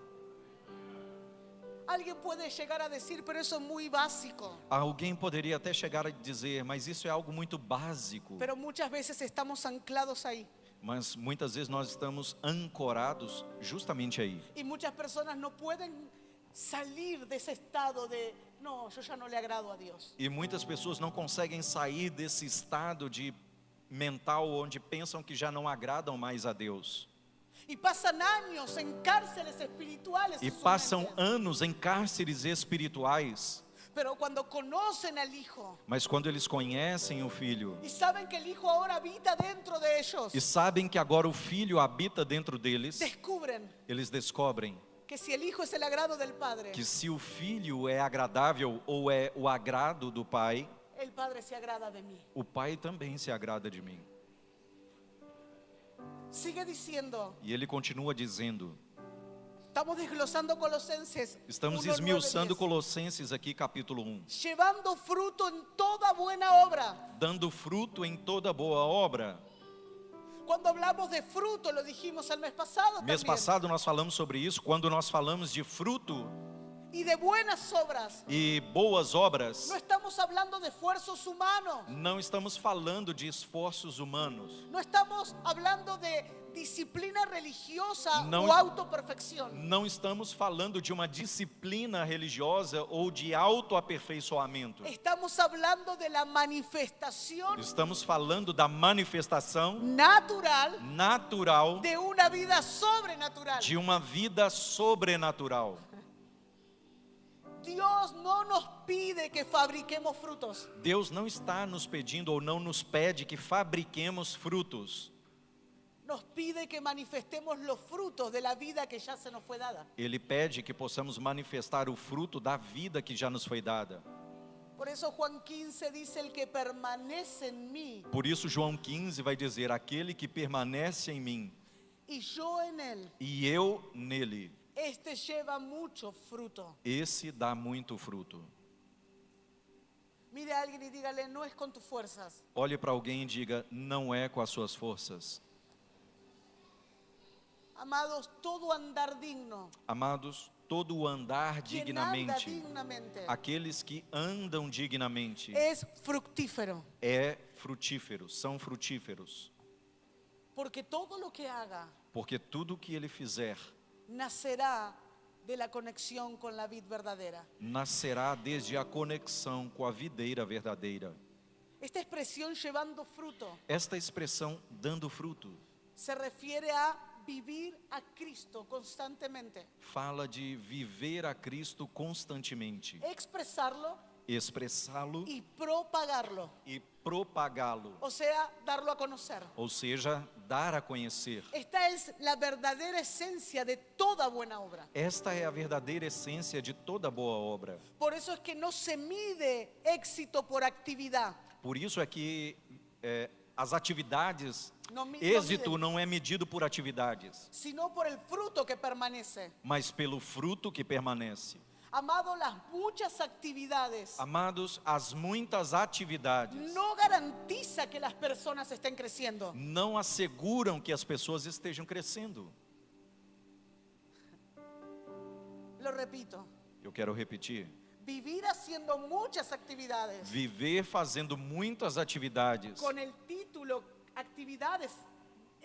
Alguien puede llegar a decir, pero eso es muy básico. Alguém poderia até chegar a dizer, mas isso é algo muito básico. Pero muchas veces estamos anclados ahí. Mas muitas vezes nós estamos ancorados justamente aí. Y muchas personas no pueden salir de ese estado de, no, yo ya no le agrado a Dios. E muitas pessoas não conseguem sair desse estado de mental onde pensam que já não agradam mais a Deus. Y pasan años en cárceles espirituales. E en su passam mente. anos em cárceres espirituais. Pero cuando conocen al Hijo Mas quando eles conhecem o Filho y saben que el Hijo ahora habita dentro de ellos, e sabem que agora o Filho habita dentro deles, descubren eles descobrem que si el Hijo es el agrado del Padre, que se o Filho é agradável ou é o agrado do Pai, el Padre se agrada de mí. o Pai também se agrada de mim. Sigue diciendo, E ele continua dizendo, estamos desglosando Colosenses estamos 1, 9, esmiuçando 10. Colossenses aqui, capítulo 1. Llevando fruto en toda buena obra. Dando fruto em toda boa obra. Cuando hablamos de fruto, lo dijimos el mes pasado Mês también, passado nós falamos sobre isso, quando nós falamos de fruto y de buenas obras. e boas obras, No estamos hablando de esfuerzos humanos, não estamos falando de esforços humanos, no estamos hablando de disciplina religiosa No. o autoperfección. não estamos falando de uma disciplina religiosa ou de autoaperfeiçoamento. Estamos hablando de la manifestación Estamos falando da manifestação natural natural de una vida sobrenatural. de uma vida sobrenatural. Dios no nos pide que fabriquemos frutos. Deus não está nos pedindo ou não nos pede que fabriquemos frutos. Nos pide que manifestemos los frutos de la vida que ya se nos fue dada. Ele pede que possamos manifestar o fruto da vida que já nos foi dada. Por eso Juan 15 dice, el que permanece en mí Por isso João 15 vai dizer, aquele que permanece em mim y yo en él, e eu nele, este lleva mucho fruto. esse dá muito fruto. Mire a alguien y dígale, no es con tus fuerzas, Olhe para alguém e diga, não é com as suas forças. amados, todo andar digno. Amados, todo o andar Quien anda dignamente, dignamente aqueles que andam dignamente, es fructífero, é frutífero, são frutíferos. porque todo lo que haga Porque tudo que ele fizer nacerá de la conexión con la vid verdadera. nascerá desde a conexão com a videira verdadeira. Esta expresión llevando fruto Esta expressão, dando fruto, se refiere a vivir a Cristo constantemente, fala de viver a Cristo constantemente. expresarlo expressá-lo y propagarlo. e propagá-lo, O sea, darlo a conocer. ou seja, dar a conhecer. Esta es la verdadera esencia de toda buena obra. Esta é a verdadeira essência de toda boa obra. Por eso es que no se mide éxito por actividad. Por isso é que as atividades, Não me- êxito não não é medido por atividades, Sino por el fruto que permanece. mas pelo fruto que permanece. Amado, las muchas actividades Amados, as muitas atividades no garantiza que las personas estén creciendo. não asseguram que as pessoas estejam crescendo. Lo repito, Eu quero repetir. vivir haciendo muchas actividades Viver fazendo muitas atividades con el título actividades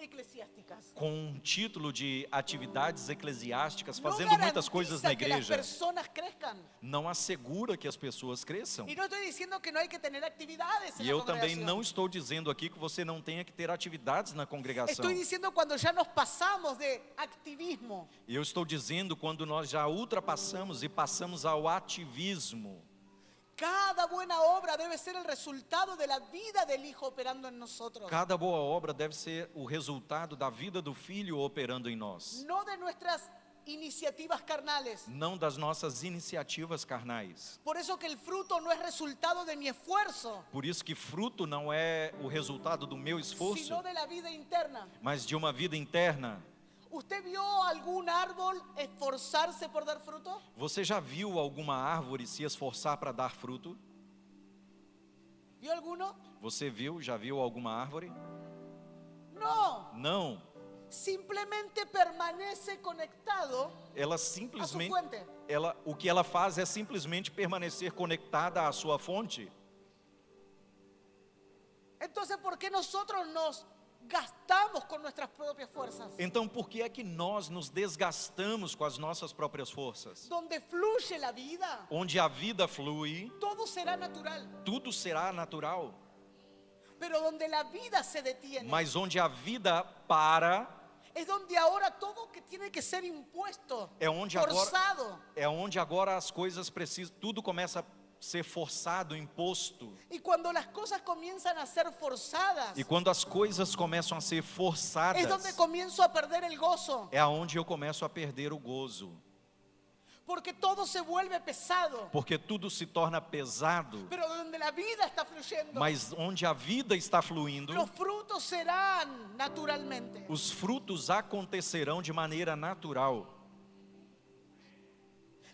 eclesiásticas com um título de atividades eclesiásticas, no fazendo muitas coisas na garantiza que las igreja, personas crezcan. não assegura que as pessoas cresçam. Y no estoy diciendo que no hay que tener actividades en E la eu também congregación. não estou dizendo aqui que você não tenha que ter atividades na congregação. Estoy diciendo cuando ya nos pasamos de activismo Eu estou dizendo quando nós já ultrapassamos e passamos ao ativismo. Cada buena obra debe ser el resultado de la vida del Hijo operando en nosotros. Cada boa obra deve ser o resultado da vida do Filho operando em nós, No de nuestras iniciativas carnales. não das nossas iniciativas carnais. Por eso que el fruto no es resultado de mi esfuerzo, Por isso que fruto não é o resultado do meu esforço, sino de la vida interna. mas de uma vida interna. ¿Usted vio algún árbol esforzarse por dar fruto? Você já viu alguma árvore se esforçar para dar fruto? ¿Vio alguno? Você viu, já viu alguma árvore? No, Não. simplemente permanece conectado Ela a su simplesmente, fuente. o que ela faz é simplesmente permanecer conectada à sua fonte. Entonces, ¿por qué nosotros nos gastamos con nuestras propias fuerzas? Então, por que é que nós nos desgastamos com as nossas próprias forças? Donde fluye la vida, Onde a vida flui, todo será natural. tudo será natural. Pero donde la vida se detiene, Mas onde a vida para, es donde ahora todo que tiene que ser impuesto, é onde agora, forzado. as coisas precisam, tudo começa a ser forçado, imposto. Y cuando las cosas comienzan a ser forzadas, E quando as coisas começam a ser forçadas, es donde comienzo a perder el gozo, é aonde eu começo a perder o gozo. porque todo se vuelve pesado. Porque tudo se torna pesado. Pero donde la vida está fluyendo, Mas onde a vida está fluindo, los frutos serán naturalmente. os frutos acontecerão de maneira natural.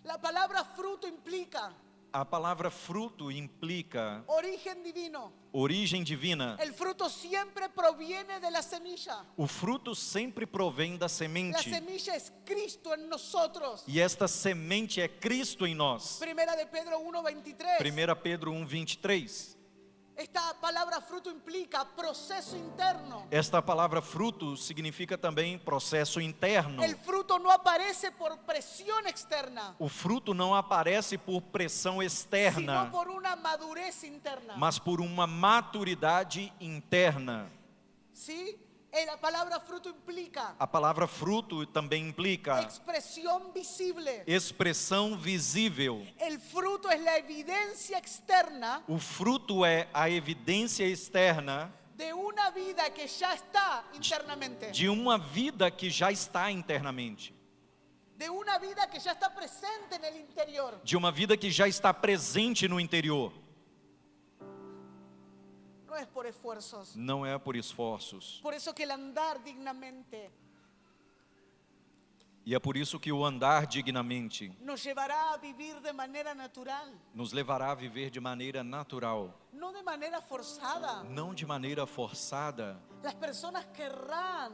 La palabra fruto implica A palavra fruto implica origen divino. origem divina. El fruto siempre proviene de la semilla. O fruto sempre provém da La semente. semilla es Cristo en nosotros. E esta semente é Cristo em nós. Primera de Pedro 1:23. 1 Pedro 1:23. Esta palabra fruto implica proceso interno. Esta palavra fruto significa também processo interno. El fruto no aparece por presión externa, O fruto não aparece por pressão sino externa, por una madurez interna. mas por uma maturidade interna. ¿Sí? La palabra fruto implica A palavra fruto também implica expresión visible. expressão visível. El fruto es la evidencia externa O fruto é a evidência externa de una vida que ya está internamente, de uma vida que já está internamente, de una vida que ya está presente en el interior. de uma vida que já está presente no interior. No es por esfuerzos. Não é por esforços. Por eso que el andar dignamente E é por isso que o andar dignamente nos llevará a vivir de manera natural, nos levará a viver de maneira natural, no de manera forzada. não de maneira forçada. Las personas querrán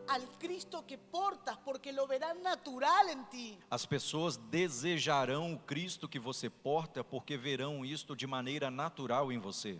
al Cristo que portas porque lo verán natural en ti. As pessoas desejarão o Cristo que você porta porque verão isto de maneira natural em você.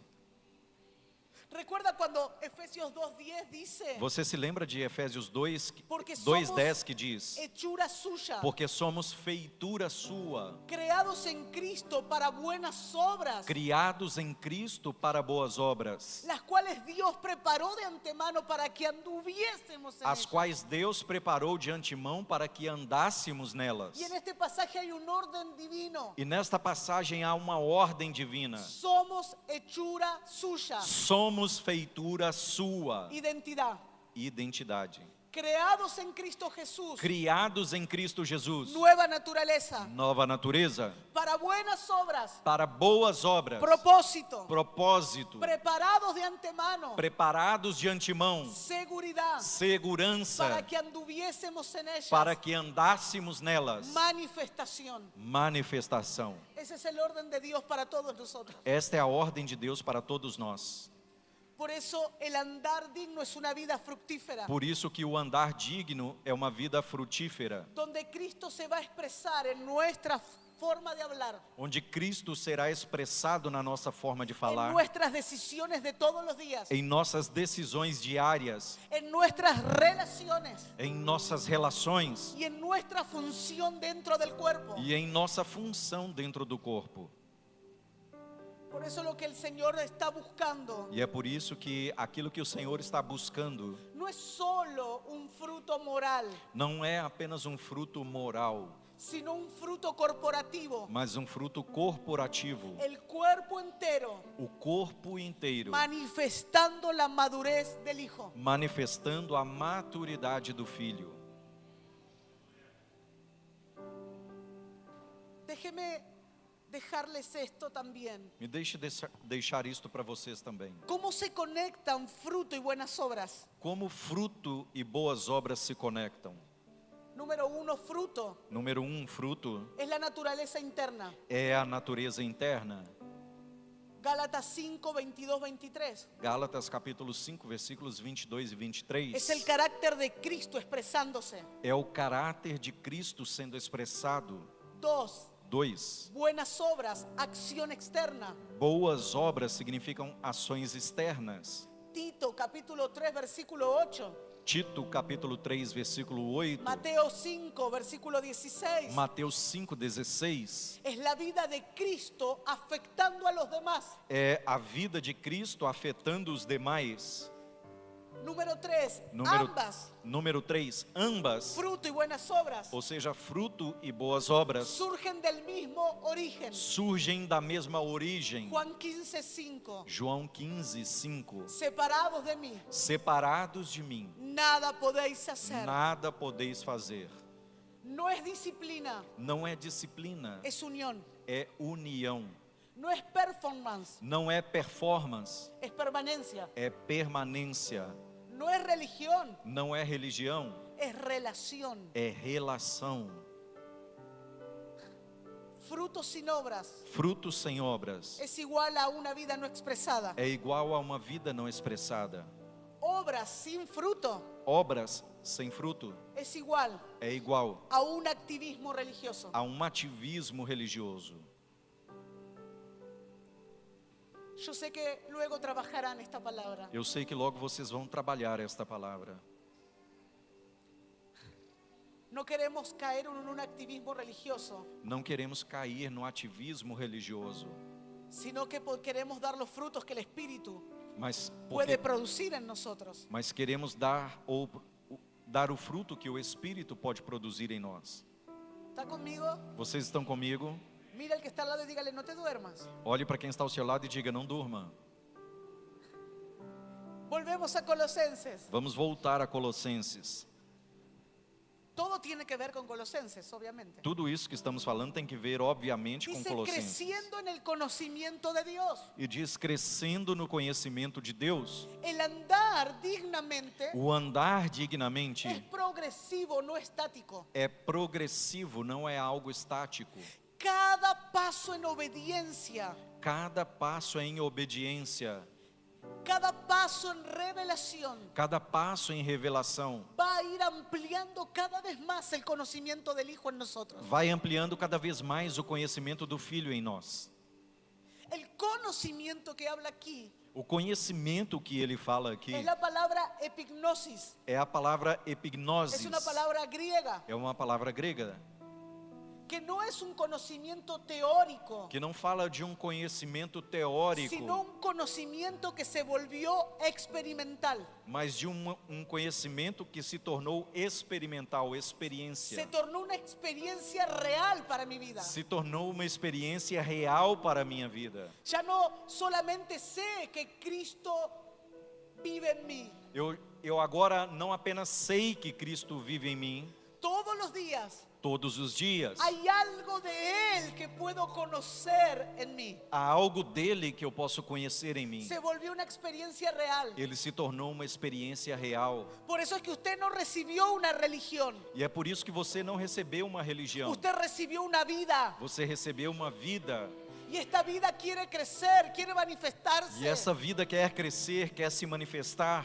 Recuerda cuando Efesios 2:10 dice, Você se lembra de Efésios 2:10 porque somos que diz: hechura suya, porque somos feitura sua, creados en Cristo para buenas obras, criados em Cristo para boas obras, las cuales Dios preparó de antemano para que anduviésemos en as ellas. quais Deus preparou de antemão para que andássemos nelas. Y en este pasaje hay un orden divino. E nesta passagem há uma ordem divina. Somos hechura suya. Somos feitura sua, Identidad. identidade. Creados en Cristo Jesús. Criados em Cristo Jesus, Nueva naturaleza. nova natureza, Para buenas obras. para boas obras, Propósito. propósito, Preparados de antemano. preparados de antemão, Seguridad. segurança, Para que anduviésemos en ellas. para que andássemos nelas. Manifestación. Manifestação. Ese es el orden de Dios para todos nosotros. Esta é a ordem de Deus para todos nós. Por eso el andar digno es una vida fructífera. Por isso que o andar digno é uma vida frutífera, Donde Cristo se va a expresar en nuestra forma de hablar. onde Cristo será expressado na nossa forma de En falar, nuestras decisiones de todos los días. em nossas decisões diárias, En nuestras relaciones. em nossas relações Y en nuestra función dentro del cuerpo. e em nossa função dentro do corpo. Por eso lo que el Señor está buscando E é por isso que aquilo que o Senhor está buscando no es solo un fruto moral, não é apenas um fruto moral, sino un fruto corporativo. mas um fruto corporativo. El cuerpo entero O corpo inteiro manifestando la madurez del Hijo. manifestando a maturidade do Filho. Déjeme dejarles esto también. Me deixe deixar isto para vocês também. ¿Cómo se conectan fruto y buenas obras? Como fruto e boas obras se conectam. Número 1, fruto, Número 1, fruto, es la naturaleza interna. é a natureza interna. Gálatas 5, 22, 23. Gálatas capítulo 5, versículos 22 e 23. Es el carácter de Cristo expresándose. É o caráter de Cristo sendo expressado. 2, 2. buenas obras, acción externa. Boas obras significam ações externas. Tito capítulo 3, versículo 8. Tito capítulo 3, versículo 8. Mateo 5, versículo 16. Mateus 5, 16. Es la vida de Cristo afectando a los demás. É a vida de Cristo afetando os demais. Número 3, Número 3, ambas, fruto y buenas obras, ou seja, fruto e boas obras, surgen del mismo origen. surgem da mesma origem. Juan 15, 5. João 15, 5. Separados de mí, Separados de mim, nada podéis hacer. nada podeis fazer. No es disciplina, Não é disciplina, es unión. é união. No es performance, Não é performance, es permanencia. é permanência. No es religión, Não é religião, es relación. é relação. Frutos sin obras Frutos sem obras es igual a una vida no expresada. é igual a uma vida não expressada. Obras sin fruto Obras sem fruto es igual é igual a un activismo religioso. a um ativismo religioso. Yo sé que luego trabajarán esta palabra. Eu sei que logo vocês vão trabalhar esta palavra. No queremos caer en un activismo religioso, Não queremos cair no ativismo religioso, sino que queremos dar los frutos que el Espíritu mas, puede producir en nosotros. mas queremos dar o fruto que o Espírito pode produzir em nós. ¿Está conmigo? Vocês estão comigo? Mira al que está al lado y dígale, no te duermas. Olhe para quem está ao seu lado e diga: não durma. Volvemos a Colosenses. Vamos voltar a Colossenses. Todo tiene que ver con Colosenses, obviamente. Tudo isso que estamos falando tem que ver, obviamente, com Dice, Colossenses. creciendo en el conocimiento de Dios. E diz: crescendo no conhecimento de Deus. El andar dignamente O andar dignamente es progresivo, no estático. é progressivo, não é algo estático. Cada paso en obediencia, Cada passo é em obediência, cada paso en revelación cada passo em revelação va a ir ampliando cada vez más el conocimiento del Hijo en nosotros. vai ampliando cada vez mais o conhecimento do Filho em nós. El conocimiento que habla aquí O conhecimento que ele fala aqui es la palabra epignosis. é a palavra epignosis. Es una palabra griega É uma palavra grega que no es un conocimiento teórico, que não fala de um conhecimento teórico, sino un conocimiento que se volvió experimental. mas de um conhecimento que se tornou experimental, experiência. Se tornó una experiencia real para mi vida. Se tornou uma experiência real para a minha vida. Ya no solamente sé que Cristo vive en mí. Eu agora não apenas sei que Cristo vive em mim Todos los días todos os dias. hay algo de Él que puedo conocer en mí. Há algo dele que eu posso conhecer em mim. Se volvió una experiencia real. Ele se tornou uma experiência real. Por eso es que usted no recibió una religión. E é por isso que você não recebeu uma religião. Usted recibió una vida. Você recebeu uma vida. Y esta vida quiere crecer, quiere manifestarse. E essa vida quer crescer, quer se manifestar.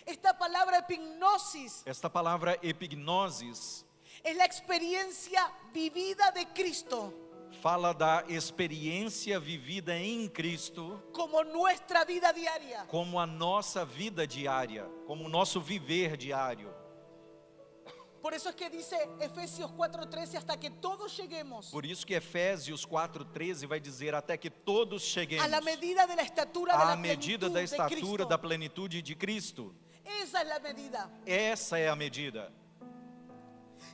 Esta palabra epignosis Esta palavra epignosis es la experiencia vivida de Cristo fala da experiência vivida em Cristo como nuestra vida diaria. como a nossa vida diária, como o nosso viver diário. Por eso es que dice Efesios 4:13, hasta que todos lleguemos Por isso que Efésios 4:13 vai dizer até que todos cheguemos a la medida de la estatura de à la medida plenitud da de estatura Cristo. da plenitude de Cristo. Esa es la medida. Essa é a medida.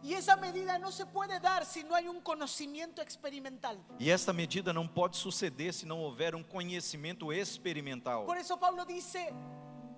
Y esa medida no se puede dar si no hay un conocimiento experimental. E esta medida não pode suceder se não houver um conhecimento experimental. Por eso Pablo dice,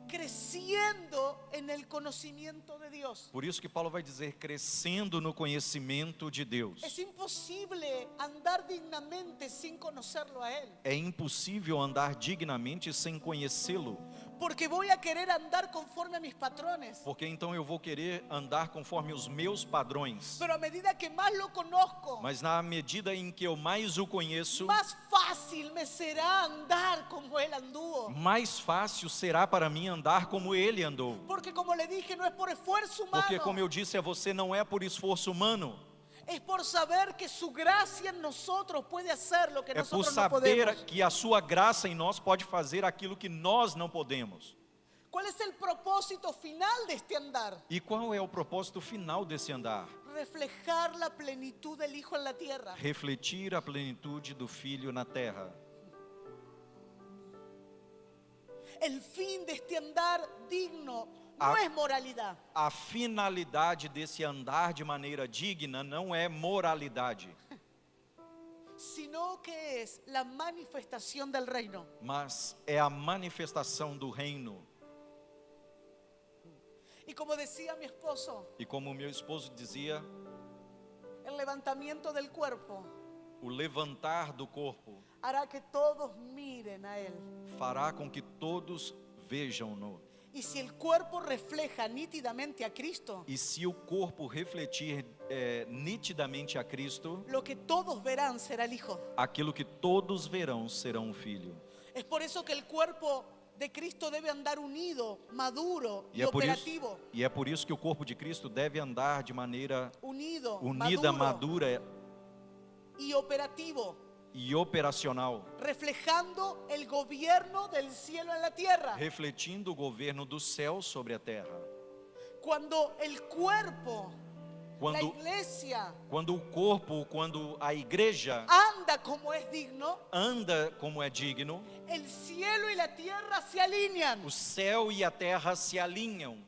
creciendo en el conocimiento de Dios. Por isso que Paulo vai dizer crescendo no conhecimento de Deus. Es imposible andar dignamente sin conocerlo a Él. É impossível andar dignamente sem conhecê-lo, Porque voy a querer andar conforme a mis patrones. porque então eu vou querer andar conforme os meus padrões. Pero a medida que más lo conozco, Mas na medida em que eu mais o conheço, más fácil me será andar como Él anduvo. mais fácil será para mim andar como ele andou. Porque como le dije, no es por esfuerzo humano, Porque como eu disse a você, não é por esforço humano, es por saber que su gracia en nosotros puede hacer lo que é por nosotros no saber podemos. que a sua graça em nós pode fazer aquilo que nós não podemos. ¿Cuál es el propósito final de este andar? E qual é o propósito final desse andar? Reflejar la plenitud del Hijo en la tierra. Refletir a plenitude do Filho na terra. El fin de este andar digno no Ah. es moralidad, A finalidade desse andar de maneira digna não é moralidade, sino que es la manifestación del reino. mas é a manifestação do reino. Y como decía mi esposo, E como meu esposo dizia, el levantamiento del cuerpo o levantar do corpo hará que todos miren a Él. fará com que todos vejam-no. Y si el cuerpo refleja nítidamente a Cristo, E se o corpo refletir nitidamente a Cristo, lo que todos verán será el Hijo. aquilo que todos verão serão o Filho. Es por eso que el cuerpo de Cristo debe andar unido, maduro y E operativo. é por isso que o corpo de Cristo deve andar de maneira Unido, unida, maduro madura y operativo, e operacional, reflejando el gobierno del cielo en la tierra. refletindo o governo do céu sobre a terra. Cuando el cuerpo, la Quando, iglesia, quando o corpo, quando a igreja anda como es digno, anda como é digno, el cielo y la tierra se alinean. o céu e a terra se alinham.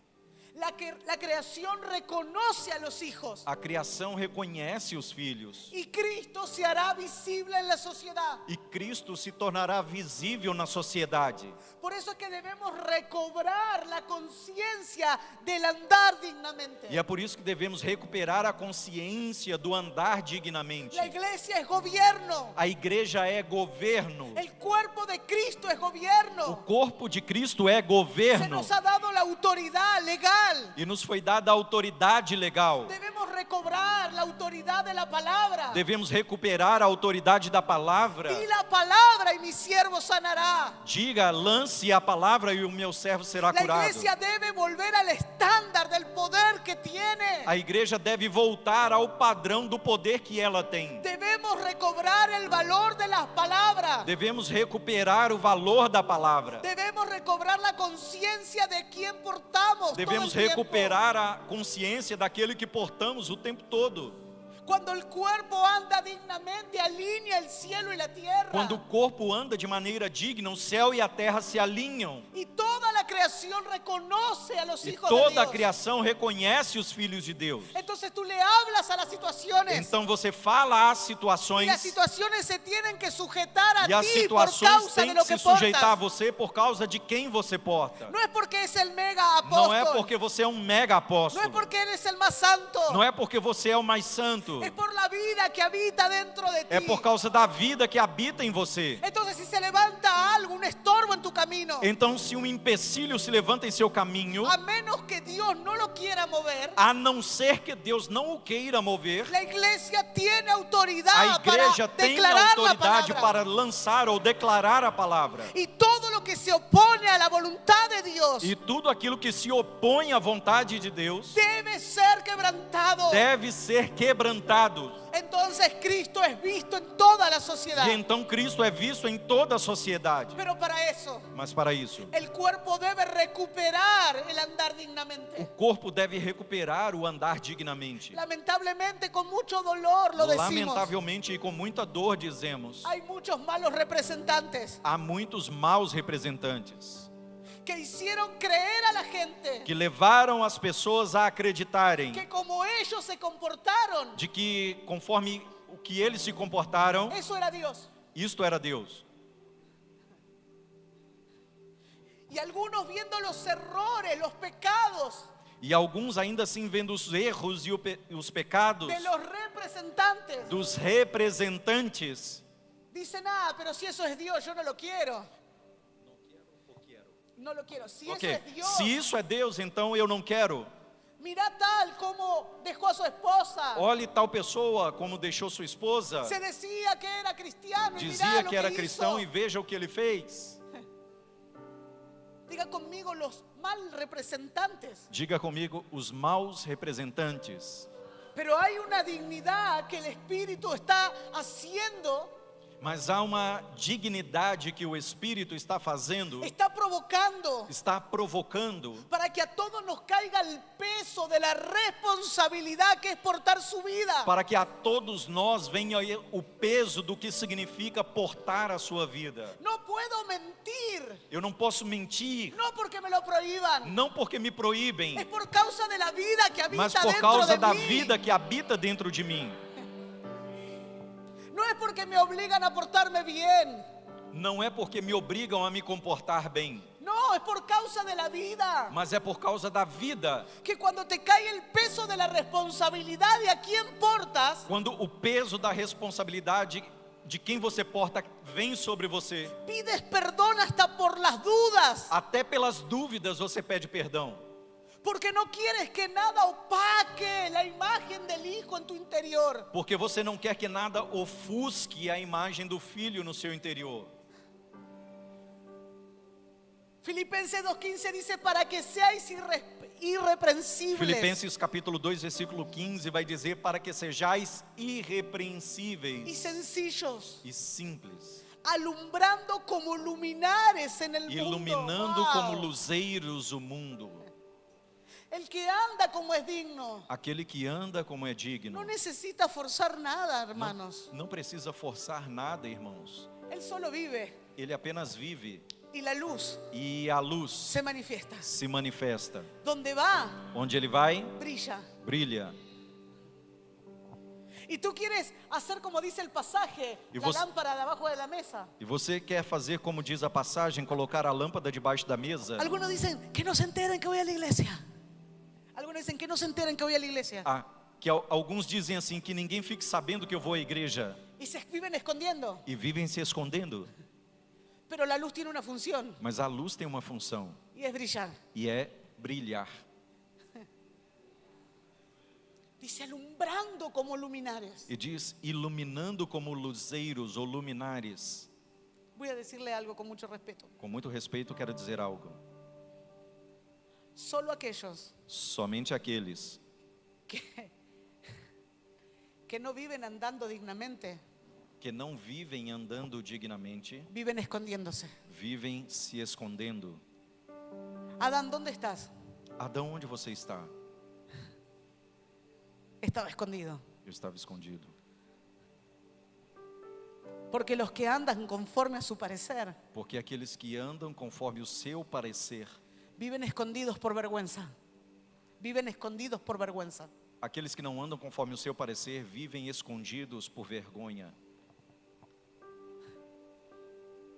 La creación reconoce a los hijos A criação reconhece os filhos. y Cristo se hará visible en la sociedad. E Cristo se tornará visível na sociedade. Por eso es que debemos recobrar la conciencia del andar dignamente. E é por isso que devemos recuperar a consciência do andar dignamente. La iglesia es gobierno. A igreja é governo. El cuerpo de Cristo es O gobierno. corpo de Cristo é Se governo. nos ha dado la autoridad legal. E nos foi dada a autoridade legal. Debemos recobrar la autoridad de la palabra. Devemos recuperar a autoridade da palavra. Di la palabra y mi siervo sanará. Diga, lance a palavra e o meu servo será La curado. iglesia debe volver al estándar del poder que tiene. A igreja deve voltar ao padrão do poder que ela tem. Debemos recobrar el valor de las palabras. Devemos recuperar o valor da palavra. Debemos conciencia de quién portamos todo el Devemos tiempo. recuperar a consciência daquele que portamos o tempo todo. Cuando el cuerpo anda dignamente, alinea el cielo y la tierra. Quando o corpo anda de maneira digna, o céu e a terra se alinham. Y toda la creación reconoce a los E hijos de toda a Dios. criação reconhece os filhos de Deus. Entonces tú le hablas a las situaciones. Então você fala às Y las situações, situaciones se tienen que sujetar a e as ti por situações causa de têm lo que que se sujeitar a portas. você por causa de quem você porta. No es porque es el mega Não é apóstol. porque você é um mega No apóstolo. es porque eres el más santo. Não é porque você é o mais santo. Es por la vida que habita dentro de ti. É por causa da vida que habita em você. Entonces, si se levanta algo, un estorbo en tu camino, Então, se um empecilho se levanta em seu caminho, a menos que Dios no lo quiera mover, a não ser que Deus não o queira mover, la iglesia tiene a autoridad igreja para tem declarar la autoridade palabra. para lançar ou declarar a palavra. Y todo lo que se opone a la voluntad de Dios E tudo aquilo que se opõe à vontade de Deus debe ser quebrantado. deve ser quebrantado. Entonces Cristo es visto en toda la sociedad. E então Cristo é visto em toda a sociedade. Pero para eso, Mas para isso, el cuerpo debe recuperar el andar o dignamente. corpo deve recuperar o andar dignamente. Lamentablemente, con mucho dolor lo decimos. Lamentavelmente e com muita dor dizemos, Hay muchos malos representantes há muitos maus representantes que hicieron creer a la gente que levaram as pessoas a acreditarem que como ellos se comportaron, de que conforme o que eles se comportaram, eso era Dios. isto era Deus. Y algunos viendo los errores, los pecados E alguns ainda assim vendo os erros e os pecados de los representantes, dos representantes, dicen, ah, pero si eso es Dios, yo no lo quiero. No lo quiero. Si ok, eso es Dios, se isso é Deus, então eu não quero. mira tal como dejó a su esposa. Olhe tal pessoa como deixou sua esposa, Se decía que era cristiano y mirá dizia lo que era que cristão hizo. e veja o que ele fez. Diga conmigo los mal representantes. Diga comigo, os maus representantes. Pero hay una dignidad que el Espíritu está haciendo, Mas há uma dignidade que o Espírito está fazendo, está provocando está provocando, para que a todos nos caiga el peso de la responsabilidad que es portar su vida. para que a todos nós venha o peso do que significa portar a sua vida. No puedo mentir, Eu não posso mentir, no porque me lo prohíban, não porque me proíbem, es por causa de la vida que habita mas por dentro causa de da mí. vida que habita dentro de mim. No es porque me obligan a portarme bien, Não é porque me obrigam a me comportar bem, no, es por causa de la vida. mas é por causa da vida. Que cuando te cae el peso de la responsabilidad de a quién portas, Quando o peso da responsabilidade de quem você porta vem sobre você, pides perdón hasta por las dudas, até pelas dúvidas você pede perdão. porque no quieres que nada opaque la imagen del hijo en tu interior. Porque você não quer que nada ofusque a imagem do filho no seu interior. Filipenses 2:15 dice, para que seáis irreprensibles Filipenses capítulo 2, versículo 15 vai dizer, para que sejais y irrepreensíveis sencillos, e simples, alumbrando como luminares en el iluminando mundo. como Wow. luzeiros o mundo. El que anda como es digno Aquele que anda como é digno, no necesita forzar nada, hermanos. não precisa forçar nada, irmãos. Él solo vive Ele apenas vive y la luz e a luz se manifiesta. se manifesta. Donde va, Onde ele vai, brilla. brilha. Y tú quieres hacer como dice el pasaje, Y la vos- lámpara debajo de la mesa. E você quer fazer como diz a passagem, colocar a lâmpada debaixo da mesa? Algunos dicen que no se enteren que voy a la iglesia. Algunos dicen que no se enteren que voy a la iglesia. Ah, que alguns dizem assim, que ninguém fique sabendo que eu vou à igreja Y se viven escondiendo. e vivem se escondendo. Pero la luz tiene una función Mas a luz tem uma função y es brillar. e é brilhar. Dice alumbrando como luminares. E diz, iluminando como luzeiros ou luminares. Voy a decirle algo con mucho respeto. Com muito respeito, quero dizer algo. Solo aquellos Somente aqueles que no viven andando dignamente, que não vivem andando dignamente, viven escondiéndose. vivem se escondendo. Adán, ¿dónde estás? Adão, onde você está? Estaba escondido. Eu estava escondido. Porque los que andan conforme a su parecer Porque aqueles que andam conforme o seu parecer, viven escondidos por vergüenza. Viven escondidos por vergüenza. aqueles que não andam conforme o seu parecer, vivem escondidos por vergonha.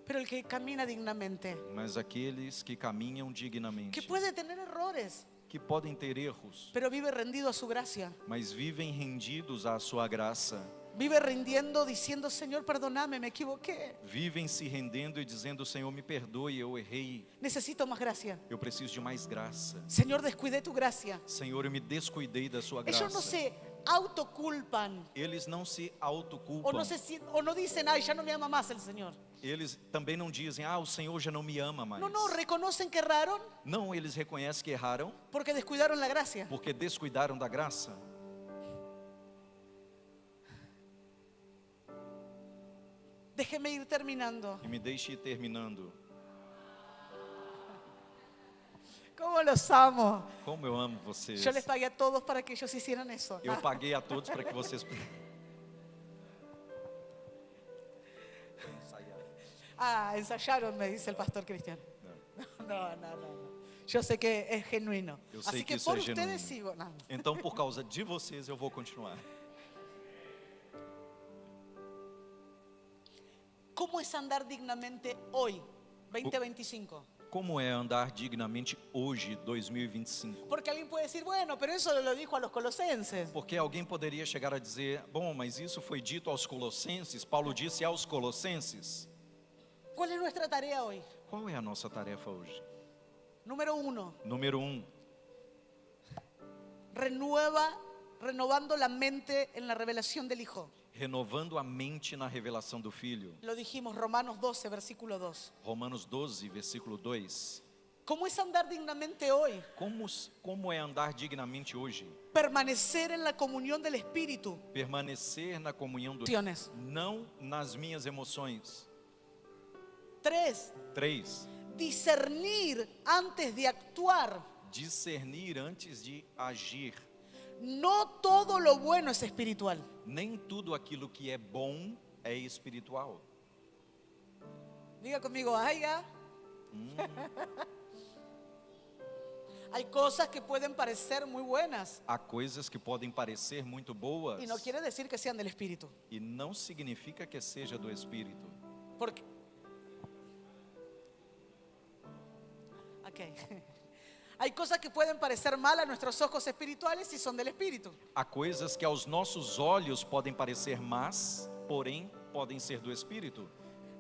Pero el que camina dignamente, Mas aqueles que caminham dignamente, que puede tener errores, que podem ter erros, pero vive rendido a su gracia. mas vivem rendidos à sua graça, Vive rindiendo diciendo, Señor, perdóname, me equivoqué. vivem se rendendo e dizendo: Senhor, me perdoe, eu errei, Necesito más gracia. eu preciso de mais graça. Señor, descuidé tu gracia. Senhor, eu me descuidei da sua Ellos no graça. se autoculpan Eles não se o autoculpam. o no dicen, ay, ya no me ama más el Señor. Eles também não dizem: o Senhor já não me ama mais. No, reconocen que erraron Não, eles reconhecem que erraram porque descuidaron la gracia. porque descuidaram da graça. Déjeme ir terminando. E me deixe ir terminando. ¿Cómo los amo? Como eu amo vocês. Yo les pagué a todos para que ellos hicieran eso. Eu paguei a todos para que vocês... Ensayaron, me dice el pastor Cristiano. No. Yo sé que es genuino. Eu sei Así que que isso por é ustedes genuíno. sigo. No. Então, por causa de vocês, eu vou continuar. ¿Cómo es andar dignamente hoy, 2025? Como é andar dignamente hoje, 2025? Porque alguien puede decir, bueno, pero eso lo dijo a los colosenses. Porque alguém poderia chegar a dizer: bom, mas isso foi dito aos Colossenses. Paulo disse aos Colossenses. ¿Cuál es nuestra tarea hoy? Qual é a nossa tarefa hoje? Número 1, Número 1, renovando la mente en la revelación del Hijo. renovando a mente na revelação do Filho. Lo dijimos, Romanos 12, versículo 2. Romanos 12, versículo 2. ¿Cómo es andar dignamente hoy? Como é andar dignamente hoje? Permanecer en la comunión del Espíritu. Permanecer na comunhão do Emociones. não nas minhas emoções. 3, 3. discernir antes de actuar. Discernir antes de agir. No todo lo bueno es espiritual. Nem tudo aquilo que é bom é espiritual. Diga conmigo, Hay cosas que pueden parecer muy buenas Há coisas que podem parecer muito boas y no quiere decir que sean del Espíritu. e não significa que seja do Espírito. Porque okay. Hay cosas que pueden parecer mal a nuestros ojos espirituales y son del Espíritu. Há coisas que aos nossos olhos podem parecer más, porém podem ser do Espírito.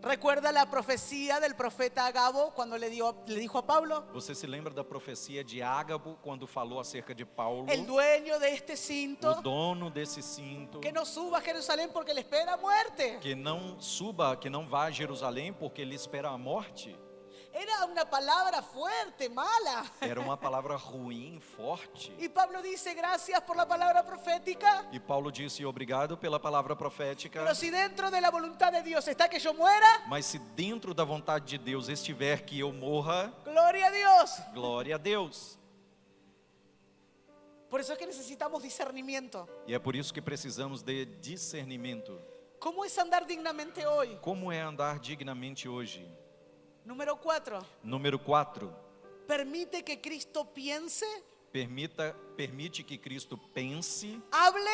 Recuerda la profecía del profeta Agabo cuando le dijo a Pablo, Você se lembra da profecia de Ágabo quando falou acerca de Paulo, el dueño de este o cinto, dono desse cinto, que no suba a Jerusalén porque le espera muerte? que não suba, que não vá a Jerusalém porque ele espera a morte? Era una palabra fuerte, mala. Era uma palavra ruim, forte. Y Pablo dice, gracias por la palabra profética, E Paulo disse: obrigado pela palavra profética, pero si dentro de la voluntad de Dios está que yo muera, mas se dentro da vontade de Deus estiver que eu morra, gloria a Dios. glória a Deus. Por eso es que necesitamos discernimiento. E é por isso que precisamos de discernimento. ¿Cómo es andar dignamente hoy? Como é andar dignamente hoje? Número 4. Número 4. Permite que Cristo piense, Permite que Cristo pense, hable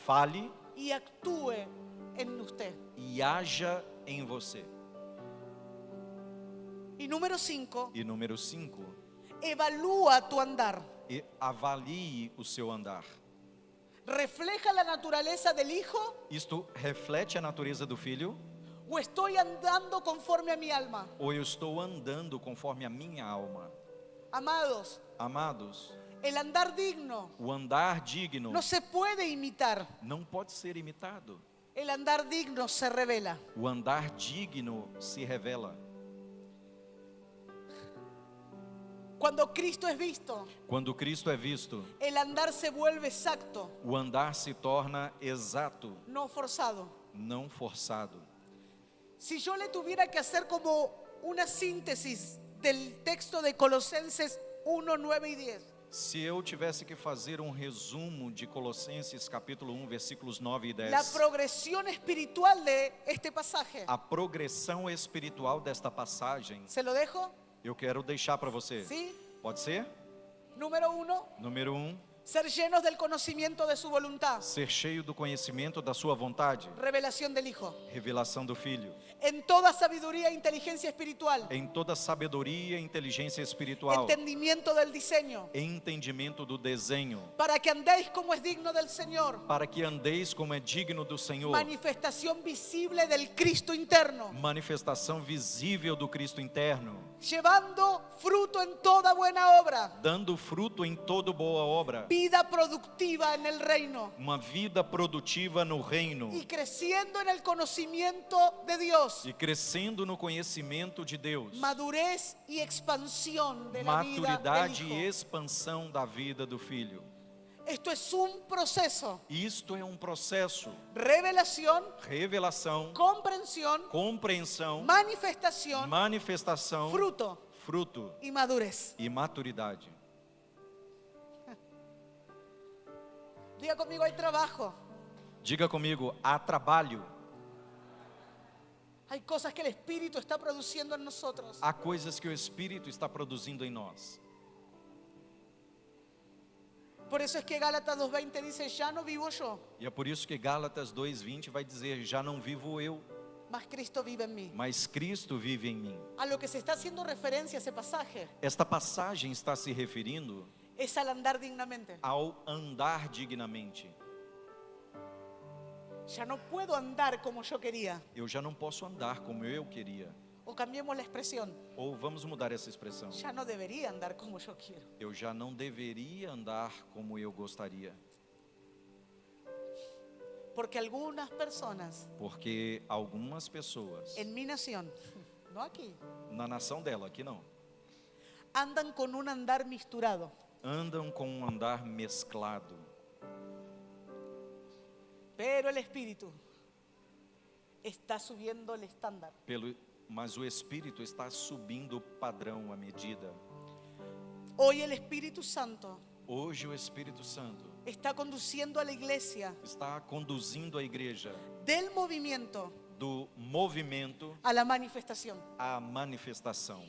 fale y actúe en usted. e haja em você. Y número 5. E número 5. Evalúa tu andar. E avalie o seu andar. ¿Refleja la naturaleza del Hijo Isto reflete a natureza do Filho? o estoy andando conforme a mi alma? Ou eu estou andando conforme a minha alma? Amados, Amados, el andar digno o andar digno no se puede imitar. não pode ser imitado. El andar digno se revela. O andar digno se revela. Cuando Cristo es visto, Quando Cristo é visto, el andar se vuelve exacto, o andar se torna exato, no forzado. não forçado. Si yo le tuviera que hacer como una síntesis del texto de Colosenses 1, 9 y 10. Se eu tivesse que fazer um resumo de Colossenses capítulo 1, versículos 9 e 10, La progresión espiritual de este pasaje. a progressão espiritual desta passagem, ¿Se lo dejo? eu quero deixar para você. ¿Sí? Pode ser? Número 1, Número 1, ser llenos del conocimiento de su voluntad. ser cheio do conhecimento da sua vontade, Revelación del Hijo. revelação do Filho, En toda sabiduría e inteligencia espiritual. em toda sabedoria e inteligência espiritual, Entendimiento del diseño. entendimento do desenho, Para que andéis como es digno del Señor. para que andeis como é digno do Senhor, Manifestación visible del Cristo interno. manifestação visível do Cristo interno, Llevando fruto en toda buena obra. dando fruto em toda boa obra, Vida productiva en el reino. uma vida produtiva no reino Y creciendo en el conocimiento de Dios. e crescendo no conhecimento de Deus, Madurez y expansión de la vida maturidade del e Hijo. expansão da vida do Filho. Esto es un proceso. Isto é um processo, Revelación, revelação, comprensión, compreensão, manifestación, manifestação, fruto fruto y madurez. e maturidade. Diga conmigo, hay trabajo. Diga comigo, há trabalho, Hay cosas que el Espíritu está produciendo en nosotros. há coisas que o Espírito está produzindo em nós. Por eso es que Gálatas 2:20 dice, ya no vivo yo, E é por isso que Gálatas 2:20 vai dizer, já não vivo eu, mas Cristo vive en mí. mas Cristo vive em mim. A lo que se está haciendo referencia ese pasaje Esta passagem está se referindo es al andar dignamente. ao andar dignamente. Ya no puedo andar como yo quería. Eu já não posso andar como eu queria. O cambiemos la expresión, Ou vamos mudar essa expressão. ya no debería andar como yo quiero. Eu já não deveria andar como eu gostaria. Porque algunas personas Porque algumas pessoas, en mi nación, no aquí, na nação dela, aqui não, andan con un andar misturado. andam com um andar mesclado. Pero el Espíritu está subiendo el estándar. Mas o Espírito está subindo o padrão, a medida. Hoy el Espíritu Santo Hoje o Espírito Santo está conduciendo a la iglesia está conduzindo a igreja del movimiento do movimento a la manifestación, à manifestação,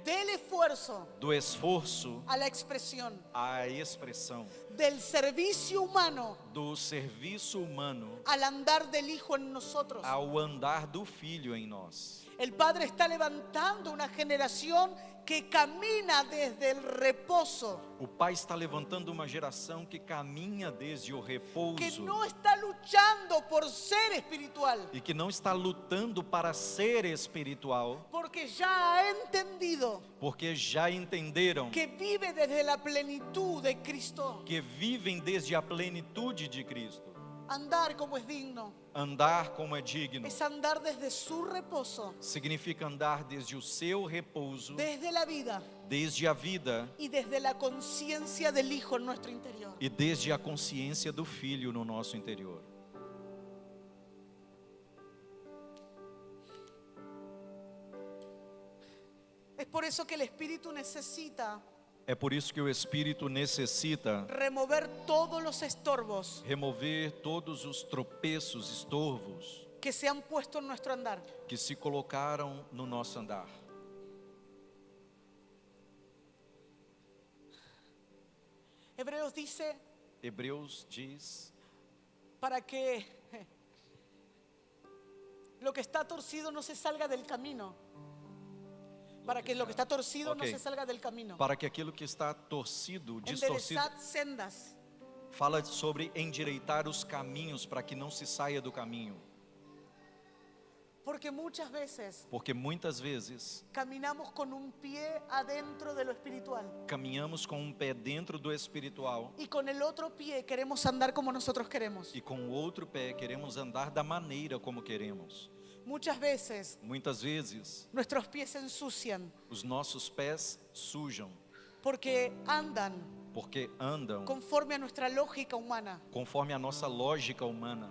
del esfuerzo do esforço a la expresión, à expressão, del servicio humano do serviço humano al andar del Hijo en nosotros. ao andar do Filho em nós. El Padre está levantando una generación que camina desde el reposo, O Pai está levantando uma geração que caminha desde o repouso que no está luchando por ser espiritual, e que não está lutando para ser espiritual, porque ya ha entendido porque já entenderam que vive desde la plenitud de Cristo. que vivem desde a plenitude de Cristo. Andar como es digno Andar como é digno es andar desde su reposo, significa andar desde o seu repouso, desde la vida desde a vida y desde la conciencia del Hijo en nuestro interior. e desde a consciência do Filho no nosso interior. Es por eso que el Espíritu necesita É por isso que o Espírito necessita remover todos los estorbos remover todos os tropeços, estorvos que se han puesto en nuestro andar. que se colocaram no nosso andar. Hebreos dice, Hebreus diz, para que lo que está torcido no se salga del camino. Para que lo que está torcido no Ok. se salga del camino. para que aquilo que está torcido, distorcido, Enderezad sendas. fala sobre endireitar os caminhos para que não se saia do caminho. Porque muchas veces Porque muitas vezes caminamos con un pie adentro de lo espiritual caminhamos com um pé dentro do espiritual y con el otro pie queremos andar como nosotros queremos. e com o outro pé queremos andar da maneira como queremos. Muchas veces Muitas vezes nuestros pies se ensucian os nossos pés sujam porque andan porque andam conforme a nuestra lógica humana. conforme a nossa lógica humana.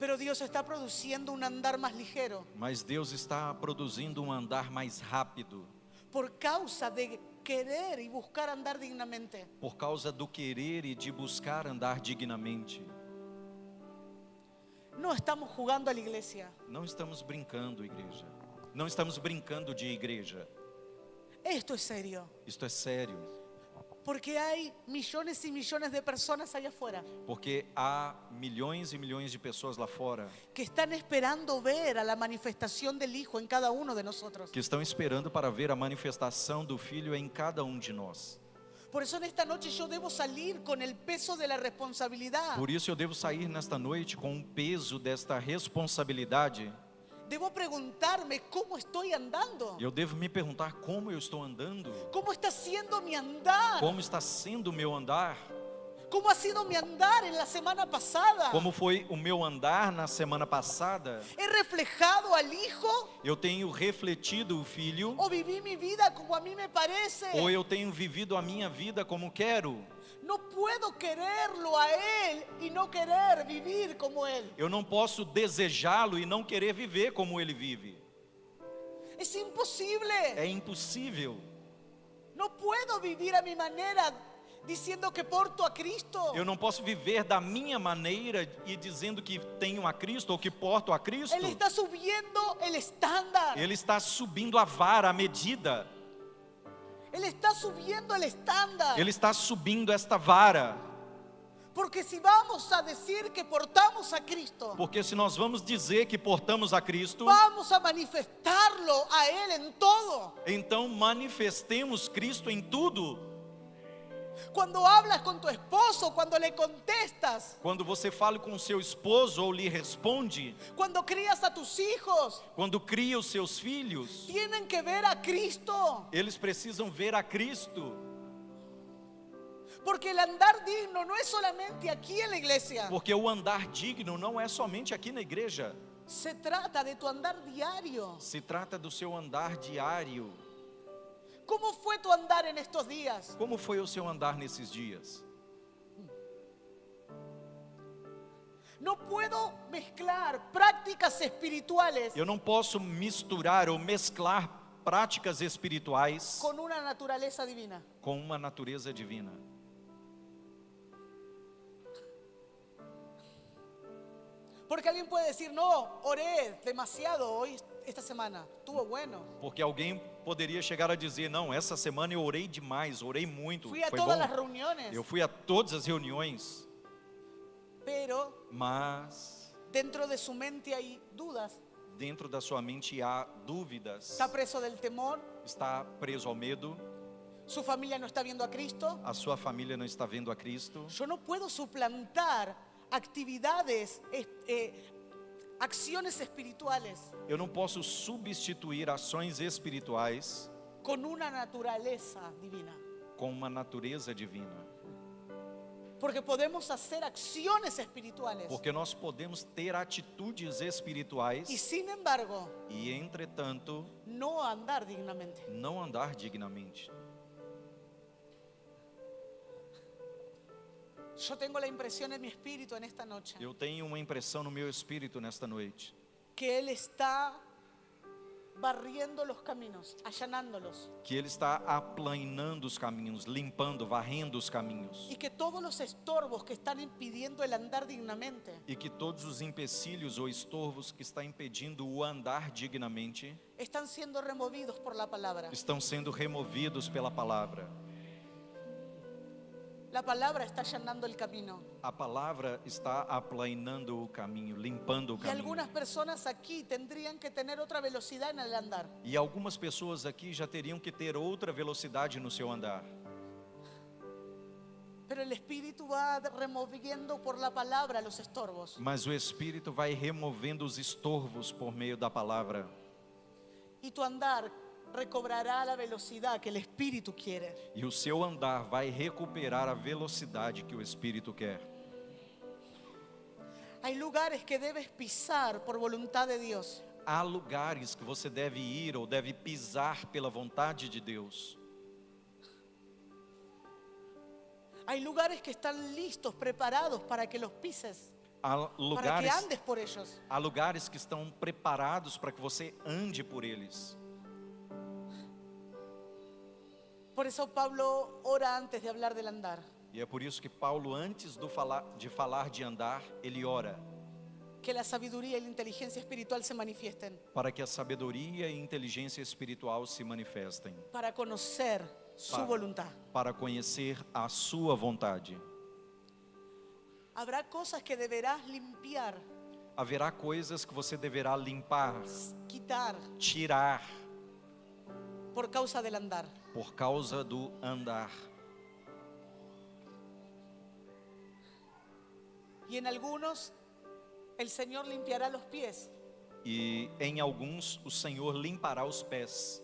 Pero Dios está produciendo un andar más ligero Mas Deus está produzindo um andar mais rápido por causa de querer y buscar andar dignamente. por causa do querer e de buscar andar dignamente. No estamos jugando a la iglesia. Não estamos brincando, igreja. Não estamos brincando de igreja. Esto es serio. Isto é sério, Porque hay millones y millones de personas allá afuera porque há milhões e milhões de pessoas lá fora que están esperando ver a la manifestación del Hijo en cada uno de nosotros. que estão esperando para ver a manifestação do Filho em cada um de nós. Por eso en esta noche yo debo salir con el peso de la responsabilidad. Por isso eu devo sair nesta noite com o peso desta responsabilidade. Debo preguntarme cómo estoy andando. Eu devo me perguntar como eu estou andando, ¿Cómo está siendo mi andar? como está sendo o meu andar, ¿Cómo ha sido mi andar en la semana pasada? como foi o meu andar na semana passada. ¿He reflejado al Hijo Eu tenho refletido o Filho o viví mi vida como a mí me parece? ou eu tenho vivido a minha vida como quero? No puedo quererlo a Él y no querer vivir como Él. Eu não posso desejá-lo e não querer viver como ele vive. Es imposible. É impossível. No puedo vivir a mi manera diciendo que porto a Cristo. Eu não posso viver da minha maneira e dizendo que tenho a Cristo ou que porto a Cristo. Él está subiendo el estándar. Ele está subindo a vara, a medida. Él está subiendo el estándar. Ele está subindo esta vara. Porque si vamos a decir que portamos a Cristo, Porque se nós vamos dizer que portamos a Cristo, vamos a manifestarlo a Él en todo. então manifestemos Cristo em tudo. Cuando hablas con tu esposo, cuando le contestas, Quando você fala com seu esposo ou lhe responde, cuando crías a tus hijos, quando cria os seus filhos, tienen que ver a Cristo. eles precisam ver a Cristo. Porque el andar digno no es solamente aquí en la iglesia. Porque o andar digno não é somente aqui na igreja. Se trata de tu andar diario. Se trata do seu andar diário. ¿Cómo fue tu andar en estos días? Como foi o seu andar nesses dias? No puedo mezclar prácticas espirituales Eu não posso misturar ou mesclar práticas espirituais con una naturaleza divina. com uma natureza divina. Porque alguien puede decir, no, oré demasiado hoy, esta semana, estuvo bueno. Porque alguém poderia chegar a dizer, não, essa semana eu orei demais, orei muito, Fui a foi todas las bom. reuniones, Eu fui a todas as reuniões, pero mas dentro de su mente hay dudas. dentro da sua mente há dúvidas. Está preso del temor, Está preso ao medo, su familia no está viendo a Cristo. a sua família não está vendo a Cristo. Yo no puedo suplantar actividades, acciones espirituales Eu não posso substituir ações espirituais con una naturaleza divina. com uma natureza divina. Porque podemos hacer acciones espirituales Porque nós podemos ter atitudes espirituais y sin embargo e, entretanto, no andar dignamente. não andar dignamente. Yo tengo la impresión en mi espíritu en esta noche Eu tenho uma impressão no meu espírito nesta noite, que Él está barriendo los caminos, allanándolos, que Ele está aplanando os caminhos, limpando, varrendo os caminhos. y que todos los estorbos que están impidiendo el andar dignamente E que todos os empecilhos ou estorvos que está impedindo o andar dignamente están siendo removidos por la palabra. estão sendo removidos pela palavra. La palabra está allanando el camino. A palavra está aplanando o caminho, limpando o Y caminho. algunas personas aquí tendrían que tener otra velocidad en el andar. E algumas pessoas aqui já teriam que ter outra velocidade no seu andar. Pero el Espíritu va removiendo por la palabra los estorbos. Mas o Espírito vai removendo os estorvos por meio da palavra. Y tu andar recobrará la velocidad que el Espíritu quiere. E o seu andar vai recuperar a velocidade que o Espírito quer. Hay lugares que debes pisar por voluntad de Dios. Há lugares que você deve ir ou deve pisar pela vontade de Deus. Hay lugares que están listos, preparados para que los pises, Há para que lugares, andes por ellos. há lugares que estão preparados para que você ande por eles. Por eso Pablo ora antes de hablar del andar. E é por isso que Paulo, antes de falar de andar, ele ora Que la sabiduría y la inteligencia espiritual se manifiesten para que a sabedoria e inteligência espiritual se manifestem, para conocer su voluntad. para conhecer a sua vontade. Habrá cosas que deberás limpiar, Haverá coisas que você deverá limpar, quitar tirar, por causa del andar. por causa do andar. Y en algunos el Señor limpiará los pies. E em alguns o Senhor limpará os pés.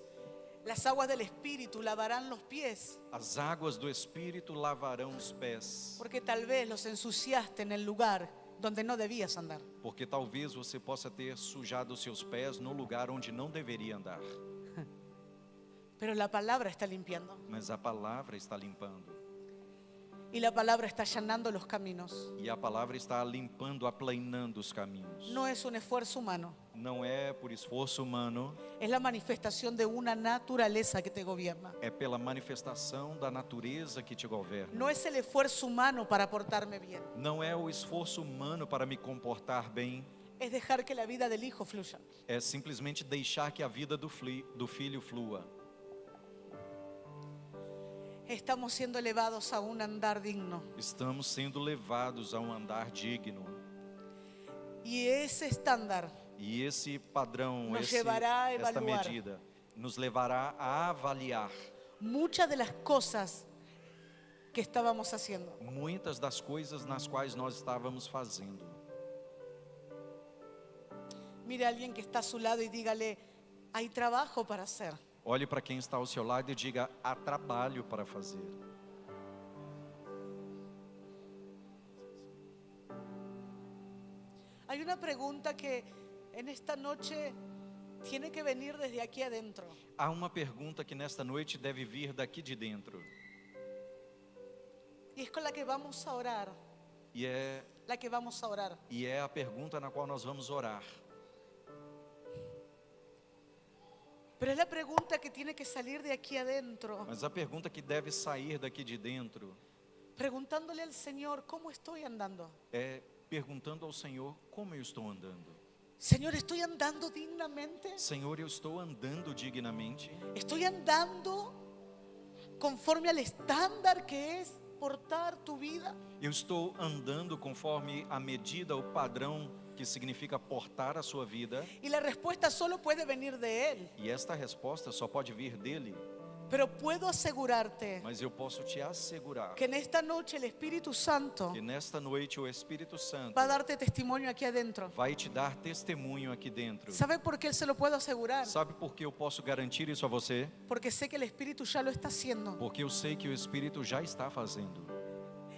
Las aguas del Espíritu lavarán los pies, As águas do Espírito lavarão os pés. porque tal vez los ensuciaste en el lugar donde no debías andar. Porque talvez você possa ter sujado os seus pés no lugar onde não deveria andar. Pero la palabra está limpiando. Mas a palavra está limpando. Y la palabra está allanando los caminos. E a palavra está limpando, aplanando os caminhos. No es un esfuerzo humano, Não é por esforço humano, es la manifestación de una naturaleza que te gobierna. é pela manifestação da natureza que te governa. No es el esfuerzo humano para portarme bien, Não é o esforço humano para me comportar bem, es dejar que la vida del Hijo fluya. é simplesmente deixar que a vida do filho flua. Estamos siendo elevados a un andar digno. Estamos sendo levados a um andar digno. Y ese estándar E esse padrão, nos llevará a esta evaluar medida, nos levará a avaliar muchas de las cosas que estábamos haciendo. muitas das coisas nas quais nós estávamos fazendo. Mire a alguien que está a su lado y dígale, hay trabajo para hacer. Olhe para quem está ao seu lado e diga: há trabalho para fazer. Hay una pregunta que en esta noche tiene que venir desde aquí adentro. Há uma pergunta que nesta noite deve vir daqui de dentro. Y es con la que vamos a orar. E é a pergunta na qual nós vamos orar. Pero es la pregunta que tiene que salir de aquí adentro. Mas a pergunta que deve sair daqui de dentro Preguntándole al Señor, ¿cómo estoy andando? é perguntando ao Senhor: como eu estou andando? Señor, ¿estoy andando dignamente? Senhor, eu estou andando dignamente? ¿Estoy andando conforme al estándar que es portar tu vida? Eu estou andando conforme a medida, o padrão que significa portar a sua vida? Y la respuesta solo puede venir de Él. E esta resposta só pode vir dele. Pero puedo asegurarte Mas eu posso te assegurar que en esta noche el Espíritu Santo que nesta noite o Espírito Santo va a darte testimonio aquí adentro. vai te dar testemunho aqui dentro. ¿Sabe por qué Él se lo puedo asegurar? Sabe por que eu posso garantir isso a você? Porque sé que el Espíritu ya lo está haciendo. Porque eu sei que o Espírito já está fazendo.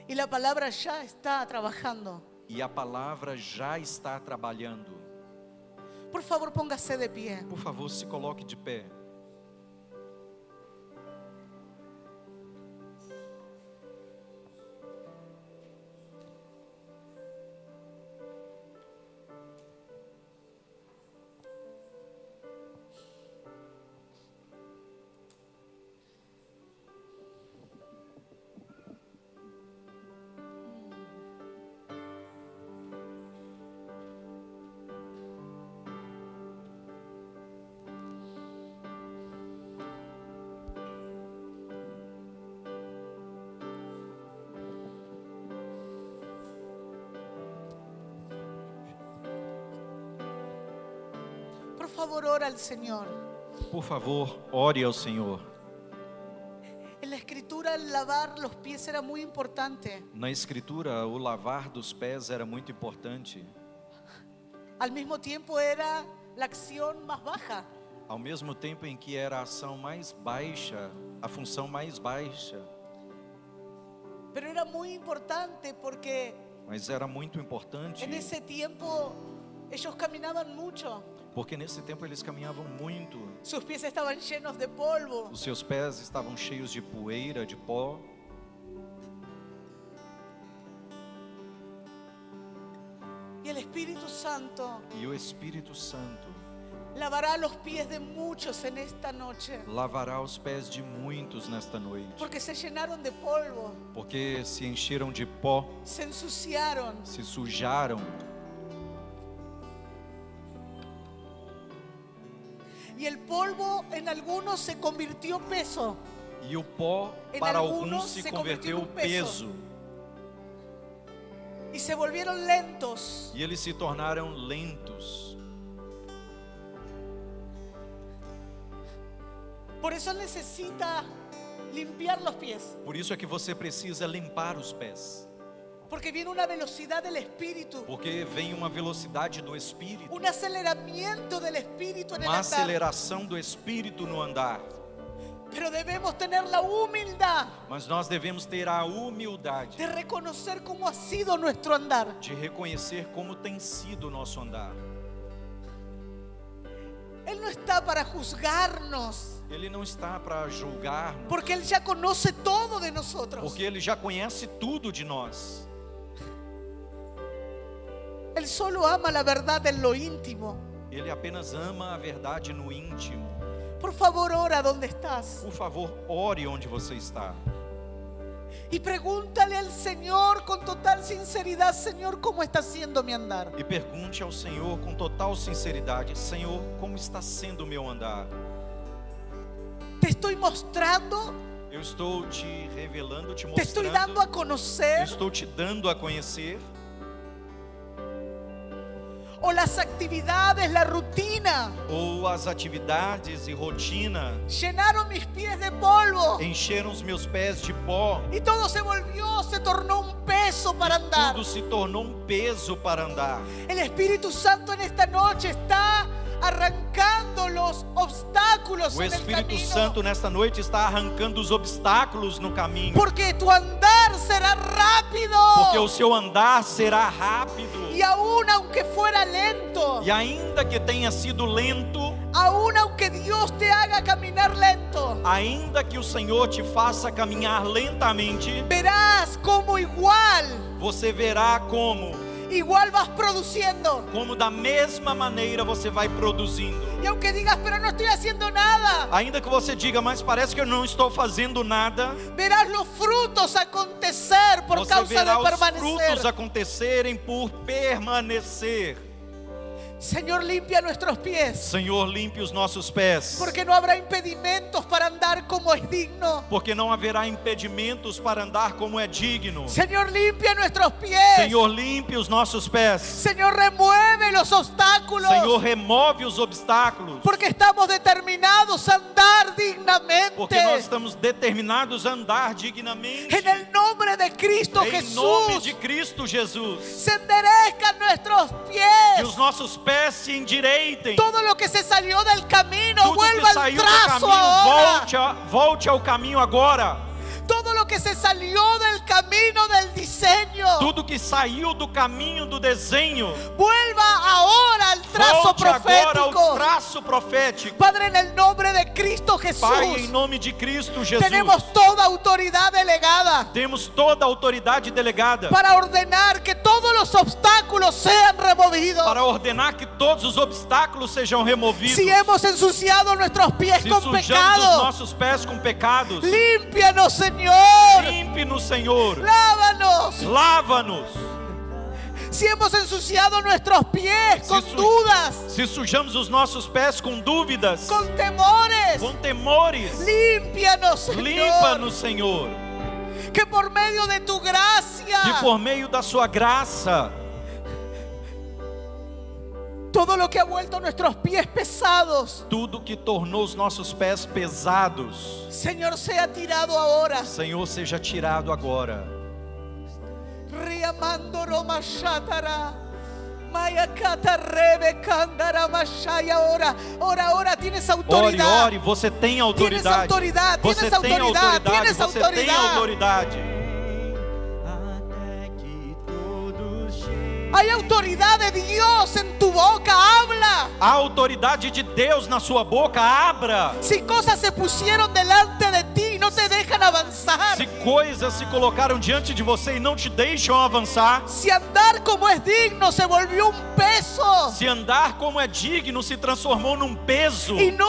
Y la palabra ya está trabajando. E a palavra já está trabalhando. Por favor, póngase de pie. Por favor, se coloque de pé. Por favor, ora al Señor. Por favor, ore ao Senhor. En la escritura el lavar los pies era muy importante. Na Escritura, o lavar dos pés era muito importante. Al mismo tiempo era la acción más baja. Ao mesmo tempo em que era a ação mais baixa, a função mais baixa, Pero era muy importante porque mas era muito importante, en ese tiempo ellos caminaban mucho. porque nesse tempo eles caminhavam muito. Sus pies estaban llenos de polvo. Os seus pés estavam cheios de poeira, de pó. Y el Espíritu Santo E o Espírito Santo lavará los pies de muchos en esta noche, lavará os pés de muitos nesta noite, porque se llenaron de polvo, porque se encheram de pó, se ensuciaron. se sujaram, Y el polvo en algunos se convirtió peso. e o pó Em para alguns alguns se se converteu convertiu em peso, Y se volvieron lentos. e eles se tornaram lentos. Por eso necesita limpiar los pies. Por isso é que você precisa limpar os pés, Porque viene una velocidad del Espíritu. porque vem uma velocidade do Espírito, Un aceleramiento del Espíritu en el uma andar. aceleração do Espírito no andar. Pero debemos tener la humildad Mas nós devemos ter a humildade de reconocer cómo ha sido nuestro andar. de reconhecer como tem sido o nosso andar. Él no está para juzgarnos, Ele não está para julgar-nos, porque Él ya conoce todo de nosotros. porque Ele já conhece tudo de nós. Él solo ama la verdad en lo íntimo. Ele apenas ama a verdade no íntimo. Por favor, ora donde estás Por favor, ore onde você está. y pregúntale al Señor con total sinceridad: Señor, ¿cómo está siendo mi andar? E pergunte ao Senhor com total sinceridade: Senhor, como está sendo o meu andar? Te estoy mostrando, Eu estou te revelando, te te estoy dando a mostrando, conocer, estou te dando a conhecer, o las actividades, la rutina ou as atividades e rotina llenaron mis pies de polvo encheram os meus pés de pó, y todo se tornó un peso para andar. tudo se tornou peso para andar. El Espíritu Santo en esta noche está arrancando los obstáculos O en el Espírito camino, Santo nesta noite está arrancando os obstáculos no caminho, porque tu andar será rápido, porque o seu andar será rápido. y aún aunque fuera lento, E ainda que tenha sido lento, aún aunque Dios te haga caminar lento, ainda que o Senhor te faça caminhar lentamente, verás como igual você verá igual vas produciendo. como da mesma maneira você vai produzindo. Y aunque digas, pero no estoy haciendo nada, Ainda que você diga, mas parece que eu não estou fazendo nada, verás los frutos acontecer por você causa verá de os permanecer. frutos acontecerem por permanecer. Señor, limpia nuestros pies, Senhor, limpe os nossos pés, porque no habrá impedimentos para andar como es digno. porque não haverá impedimentos para andar como é digno. Señor, limpia nuestros pies. Senhor, limpe os nossos pés. Señor, remueve los obstáculos, Senhor, remove os obstáculos, porque estamos determinados a andar dignamente. porque nós estamos determinados a andar dignamente. En el nombre de Cristo Em nome Jesús, de Cristo Jesus, se enderezcan nuestros que pies. os nossos pés se endireitem. Todo lo que se salió del camino Tudo vuelva que al saiu do trazo caminho, ahora. volte ao caminho agora. Todo lo que se salió del camino del diseño, Tudo que saiu do caminho do desenho, vuelva ahora al trazo volte agora ao profético. traço profético. Padre, en el nombre de Cristo Jesús, Pai, em nome de Cristo Jesus, tenemos toda autoridad delegada temos toda a autoridade delegada para ordenar que todos los obstáculos sean removidos. para ordenar que todos os obstáculos sejam removidos. Si hemos ensuciado nuestros pies Se con sujamos os pecado, nossos pés com pecados, límpianos, Señor. limpe-nos, Senhor. Lávanos. Lava-nos. Si hemos ensuciado nuestros pies con su- dudas, Se sujamos os nossos pés com dúvidas, con temores, com temores, límpianos, Señor. limpa-nos, Senhor. Que por medio de tu gracia, Que por meio da sua graça, todo lo que ha vuelto nuestros pies pesados, tudo que tornou os nossos pés pesados, Señor, sea tirado ahora. Senhor, seja tirado agora. Riamando Roma Shatara. Maya Kata Rebe Kandara Mashaya. Ora, tienes Ore, autoridad. ore, você tem autoridade. Tienes autoridade, Você tienes tem autoridade, autoridade, tienes você tem autoridade. autoridade. Até que todos cheguem. Hay autoridad de Dios en tu boca, habla. A autoridade de Deus na sua boca, abra. Si cosas se pusieron delante de ti y no no te dejan avanzar, se coisas se colocaram diante de você e não te deixam avançar, si andar como es digno se volvió un peso se andar como é digno se transformou num peso y no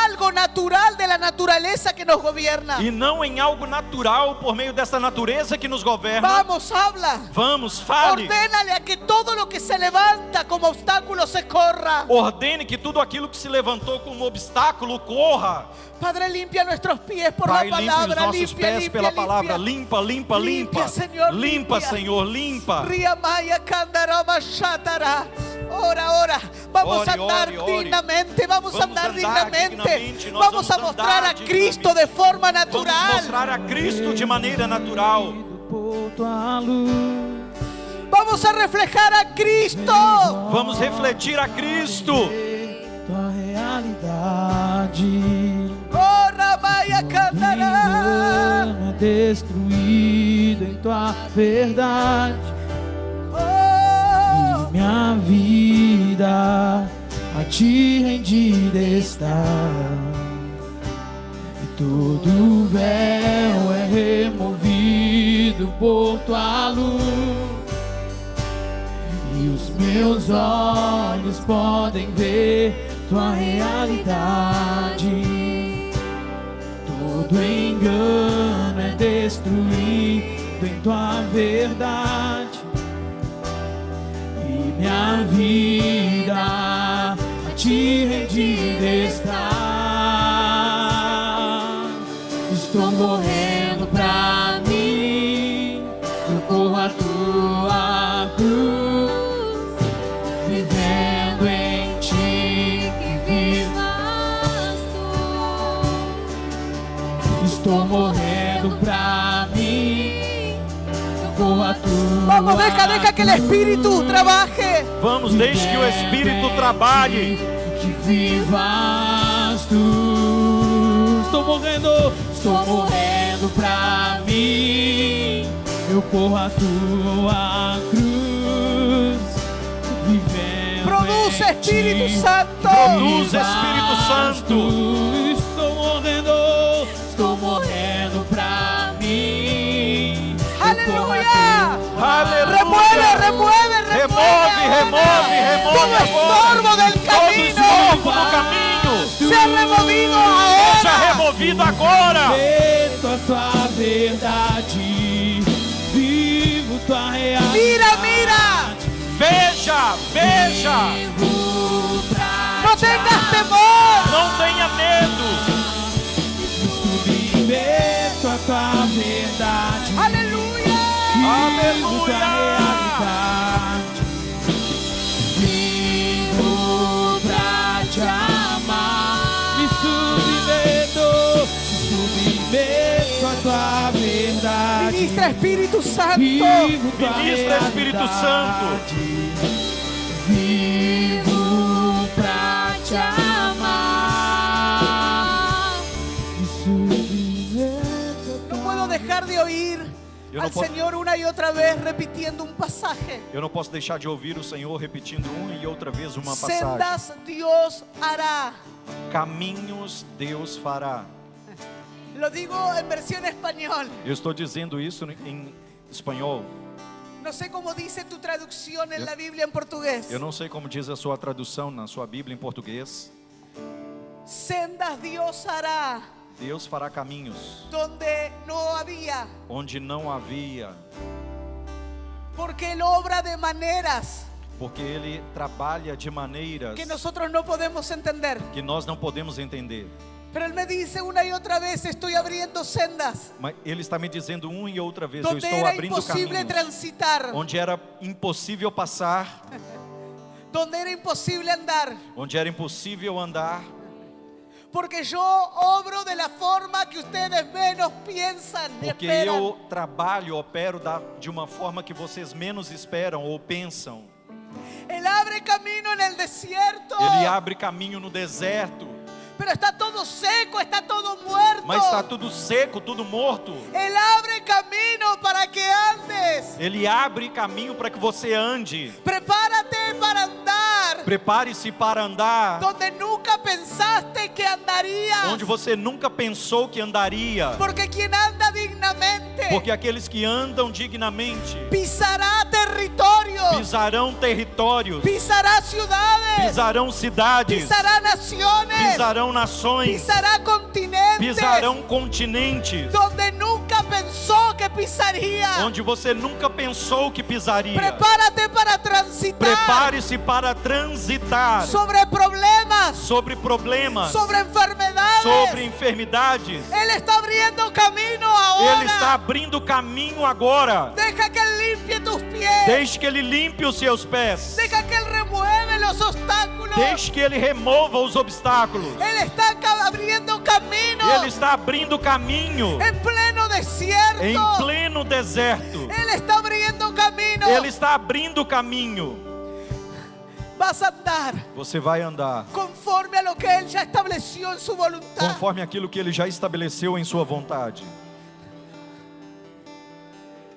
algo natural de la naturaleza que nos gobierna. e não em algo natural por meio dessa natureza que nos governa, Vamos, habla. vamos, fale, Ordénale a que todo lo que se levanta como obstáculo se corra. ordene que tudo aquilo que se levantou como obstáculo corra. Padre, limpia nuestros pies por Pai, la limpe os palabra. nossos Limpia, pés limpia, pela palavra. limpia. Limpa, limpa, limpa. Limpia, Senhor, Limpa, limpia. Senhor, limpa. Ria Maya Kandarama Shatara. Ora, ora. Vamos a Ore, andar ore, ore. dignamente. Vamos a Vamos andar andar dignamente. dignamente. Nós Vamos a vamos mostrar andar a Cristo dignamente. de forma Vamos natural. mostrar a Cristo de maneira natural. Por tua luz, Vamos a reflejar a Cristo. Vamos refletir a Cristo. tua realidade. Ora Maya Kandara. Engano é destruído em tua verdade. Oh. Minha vida a ti rendida está, e todo véu é removido por tua luz, e os meus olhos podem ver tua realidade. Todo engano é destruído em tua verdade, e minha vida a ti rendida está. Estou morrendo pra mim, eu corro a tua cruz, vivendo em ti que vivas tu. Estou morrendo pra mim, eu corro a tua. Vamos, deja que el Espíritu trabaje. Vamos, deixe que o Espírito trabalhe. Que vivas tu. Estou morrendo pra mim. Eu corro a tua cruz, vivendo. Produce, em Espíritu ti. Santo. Produz, Espírito Santo. Estou morrendo pra mim. Aleluya. Aleluia. Remueve, remueve, Remove. Todo estorbo del Todo camino estorvo no caminho. sea removido Seja ahora. removido agora. Vivo a tua verdade, vivo tua realidade. Mira, mira. Veja. Vivo pra No te tengas temor. Não tenha medo. submeto a tua verdade. Aleluya. Vivo tua realidade. Vivo pra te amar. Me submeto a tua verdade. Ministra Espíritu Santo. Vivo tua Ministra, Espírito realidade. Vivo pra te amar. Me submeto a No puedo dejar de oír Yo no al puedo- Señor una y otra vez repitiendo un pasaje. Eu não posso deixar de ouvir o Senhor repetindo uma e outra vez uma passagem. Sendas Dios hará. Caminhos Deus fará. Lo digo en versión español. Eu estou dizendo isso em espanhol. No sé cómo dice tu traducción en la Biblia en portugués. Eu não sei como diz a sua tradução na sua Bíblia em português. Sendas Dios hará Deus fará caminhos donde no había, onde não havia, porque Él obra de maneras porque Ele trabalha de maneiras que nosotros no podemos entender. que nós não podemos entender. Pero Él me dice una y otra vez, estoy abriendo sendas Mas Ele está me dizendo uma e outra vez, eu donde estou era abrindo imposible caminhos transitar, onde era impossível passar, donde era imposible andar, onde era impossível andar, porque yo obro de la forma que ustedes menos piensan y porque esperan. eu trabalho, opero de uma forma que vocês menos esperam ou pensam. Él abre camino en el desierto, Ele abre caminho no deserto, pero está todo seco, está todo muerto. mas está tudo seco, tudo morto. Él abre camino para que andes. Ele abre caminho para que você ande. Prepárate para andar Prepare-se para andar donde nunca pensaste que andarías. onde você nunca pensou que andaria. Porque quien anda dignamente Porque aqueles que andam dignamente pisará territorios, pisarão territórios, pisará ciudades, pisarão cidades, pisará naciones, pisarão nações, pisará continentes, pisarão continentes, donde nunca pensó que pisaría. onde você nunca pensou que pisaria. Prepárate para transitar Prepare-se para transitar sobre problemas, sobre problemas, sobre enfermedades. sobre enfermidades. Él está abriendo camino ahora. Ele está abrindo caminho agora. Deja que Él limpie tus pies. Deixe que Ele limpe os seus pés. Deja que Él remueve los obstáculos. Deixe que Ele remova os obstáculos. Él está abriendo camino Ele está abrindo caminho en pleno desierto. em pleno deserto. Él está abriendo camino. Ele está abrindo caminho. Vas a andar Você vai andar conforme a lo que Él ya estableció en su voluntad. conforme aquilo que Ele já estabeleceu em sua vontade.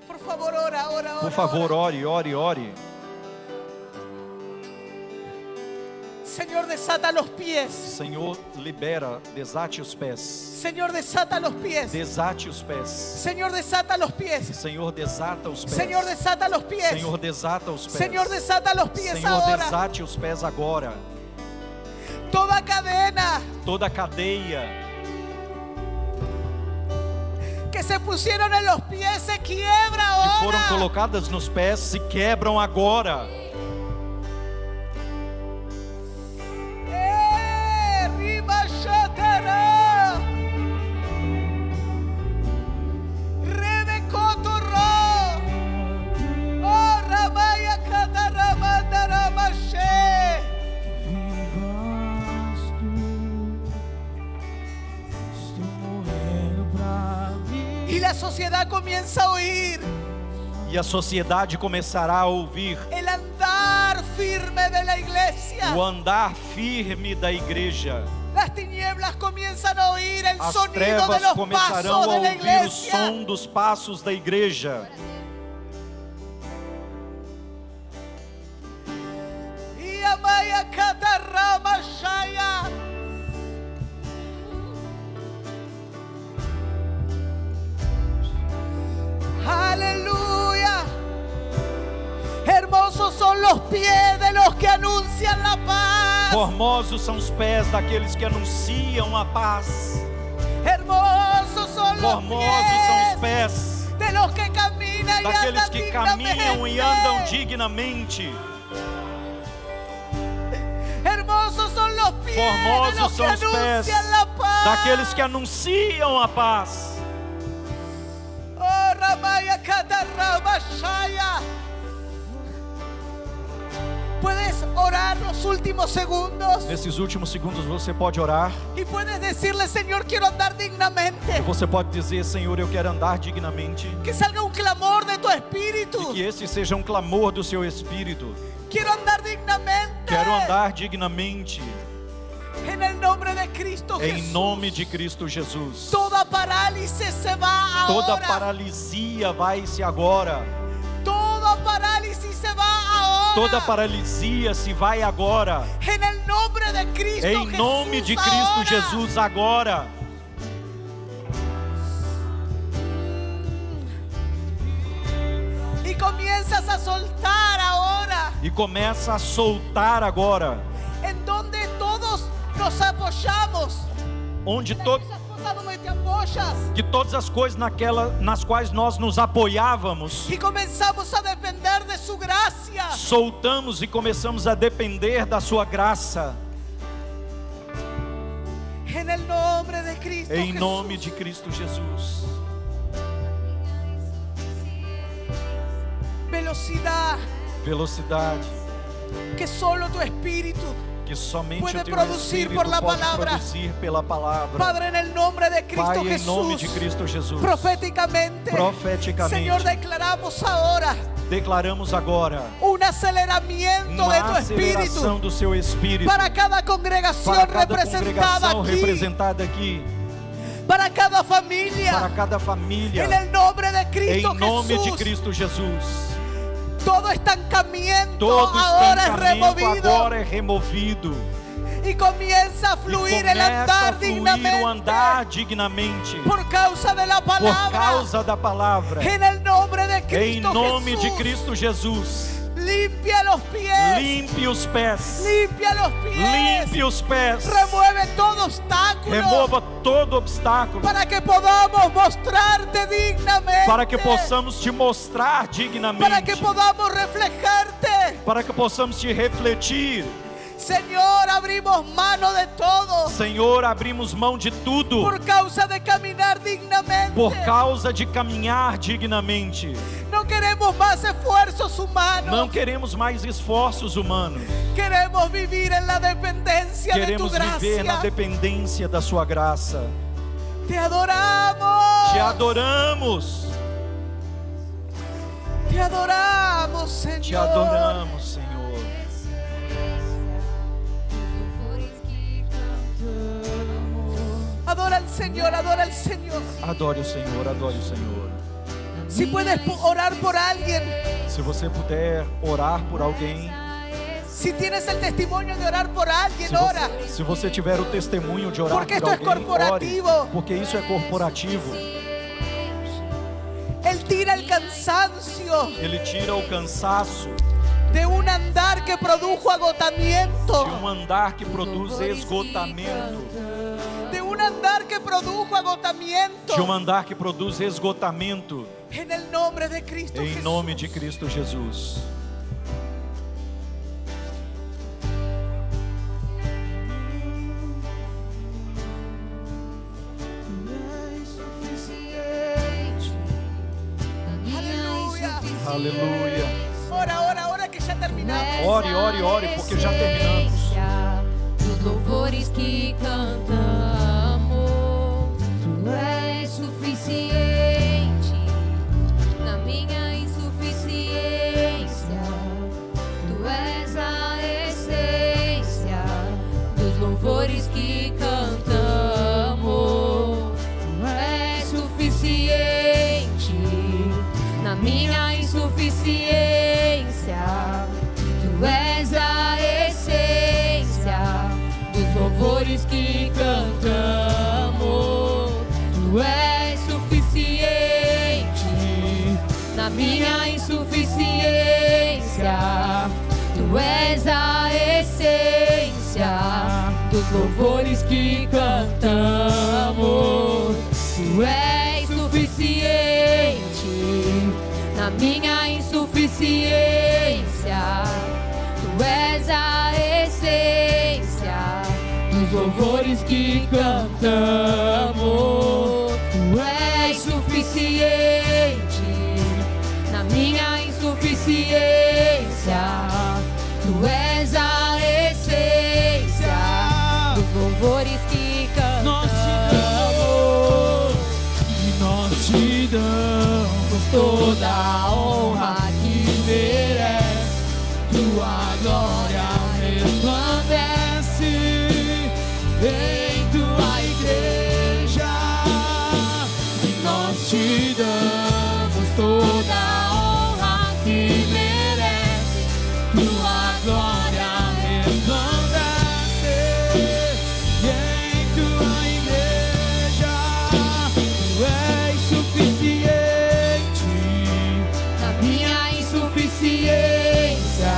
Por favor, ora, ora, ora. Por favor, ora. ore, ore, ore. Señor, desata los pies. Senhor, libera, desate os pés. Señor, desata los pies. Desate os pés. Señor, desata los pies. Senhor, desata os pés. Señor, desata los pies. Senhor, desata os pés. Señor, desata los pies Senhor, ahora. desate os pés agora. Toda cadena Toda cadeia que se pusieron en los pies se quiebra que foram ahora. colocadas nos pés se quebram agora. Riba Shatara. Rebe Kotorro. Oh, Ramaya Kataramanda Ramashe. Vivas tu, estou morrendo pra mim. Y la sociedad comienza a oír E a sociedade começará a ouvir el andar firme de la iglesia. o andar firme da igreja. Las tinieblas comienzan a oír el As sonido de trevas los começarão pasos a de la ouvir o iglesia. som dos passos da igreja. Y Amaya Katarama Shaya. Aleluya. Hermosos son los pies de los que anuncian la paz. Formosos são os pés daqueles que anunciam a paz. Hermosos son los Formosos são os pies pés de los que caminan y daqueles andan que caminham e andam dignamente. dignamente. Hermosos son los pies de Formosos los que são os pés anuncian la paz. daqueles que anunciam a paz. Oh, Ramaya Katarama Shaya. Puedes orar los últimos segundos Nesses últimos segundos você pode orar y puedes decirle, Señor, quiero andar dignamente. e você pode dizer: Senhor, eu quero andar dignamente. Que salga un clamor de tu espíritu. E que esse seja um clamor do seu espírito. Quiero andar dignamente. Quero andar dignamente En el nombre de Cristo em Jesús. nome de Cristo Jesus. Toda parálisis se va Toda ahora. paralisia vai-se agora. Toda parálisis se va ahora. Toda paralisia se vai agora. En el nombre de Cristo Em Jesús nome de Cristo ahora. Jesus agora. Y comienzas a soltar ahora. E começa a soltar agora. En donde todos nos apoyamos. Onde Esas cosas donde te apoyas. que todas as coisas nas quais nós nos apoiávamos, Y comenzamos a depender de su gracia. soltamos e começamos a depender da sua graça. En el nombre de Cristo Em Jesús. nome de Cristo Jesus. Velocidad Velocidade que solo tu espíritu que somente puede o teu producir Espírito por la pode palabra. produzir pela palavra. Padre, en el nombre de Cristo Pai, em nome Jesús. de Cristo Jesus. Proféticamente. Profeticamente. Señor, declaramos ahora Declaramos agora un aceleramiento uma de tu espíritu aceleração do seu Espírito para cada congregación para cada representada congregação aquí, representada aqui, para cada familia. para cada família. En el nombre de Cristo Em nome Jesús. de Cristo Jesus. Todo estancamiento Todo ahora es estancamento removido. agora é removido. Y comienza a E fluir el começa a andar fluir dignamente. o andar dignamente. Por causa de la Por palabra. causa da palavra. En el nombre de Em Cristo nome de Jesús. Cristo Jesus. Limpia los pies. Limpe os pés. Limpia los pies. Limpe os pés. Remueve todo obstáculo. Remova todo obstáculo. Para que podamos mostrarte dignamente. Para que possamos te mostrar Para que dignamente. podamos reflejarte. Para que possamos te refletir. Señor, abrimos mano de todo. Senhor, abrimos mão de tudo. Por causa de caminar dignamente. Por causa de caminhar dignamente. No queremos más esfuerzos humanos. Não queremos mais esforços humanos. Queremos vivir en la dependencia de tu Queremos viver na gracia. dependência da sua graça. Te adoramos. Te adoramos. Te adoramos, Señor. Te adoramos, Senhor. Adora al Señor, adora al Señor. Adore o Senhor, adore o Senhor. Si puedes orar por alguien, Se você puder orar por alguém, si tienes el testimonio de orar por alguien, ora. se você tiver o testemunho de orar Porque por esto es alguém, corporativo. ore, porque isso é corporativo. Él tira el cansancio Ele tira o cansaço de un andar que produjo agotamiento, de andar que produz esgotamento, de un andar que produjo agotamiento. de andar que produz esgotamento, En el nombre de Cristo em Jesús. nome de Cristo Jesus. Aleluya. Aleluia. Ora, ora, ora que ya terminamos. Ore, ore, ore, porque já terminamos. Dos louvores que cantamos, tu és suficiente na minha insuficiência. Tu és a essência dos louvores que cantamos. Tu és suficiente na minha insuficiência. Tu és a essência dos louvores que cantamos. Tu és suficiente na minha insuficiência. Tu és a essência dos louvores que cantamos. Tu és suficiente na minha insuficiência. Tu és a essência dos louvores que cantamos. Tu és suficiente na minha insuficiência. Tu és a essência dos louvores que Nós cantamos. te damos Toda a honra que merece, tua glória resplandece em tua igreja. E nós te damos toda a honra que merece, tua glória resplandece em tua igreja. Tu és suficiente na minha insuficiência.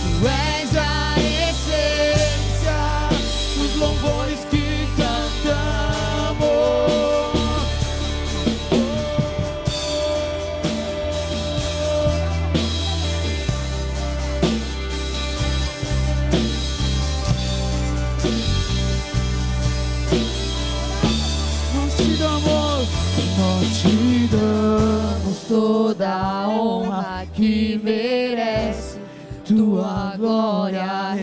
Tu és a essência dos louvores que cantamos. Nós te damos Toda a honra que merece, tua glória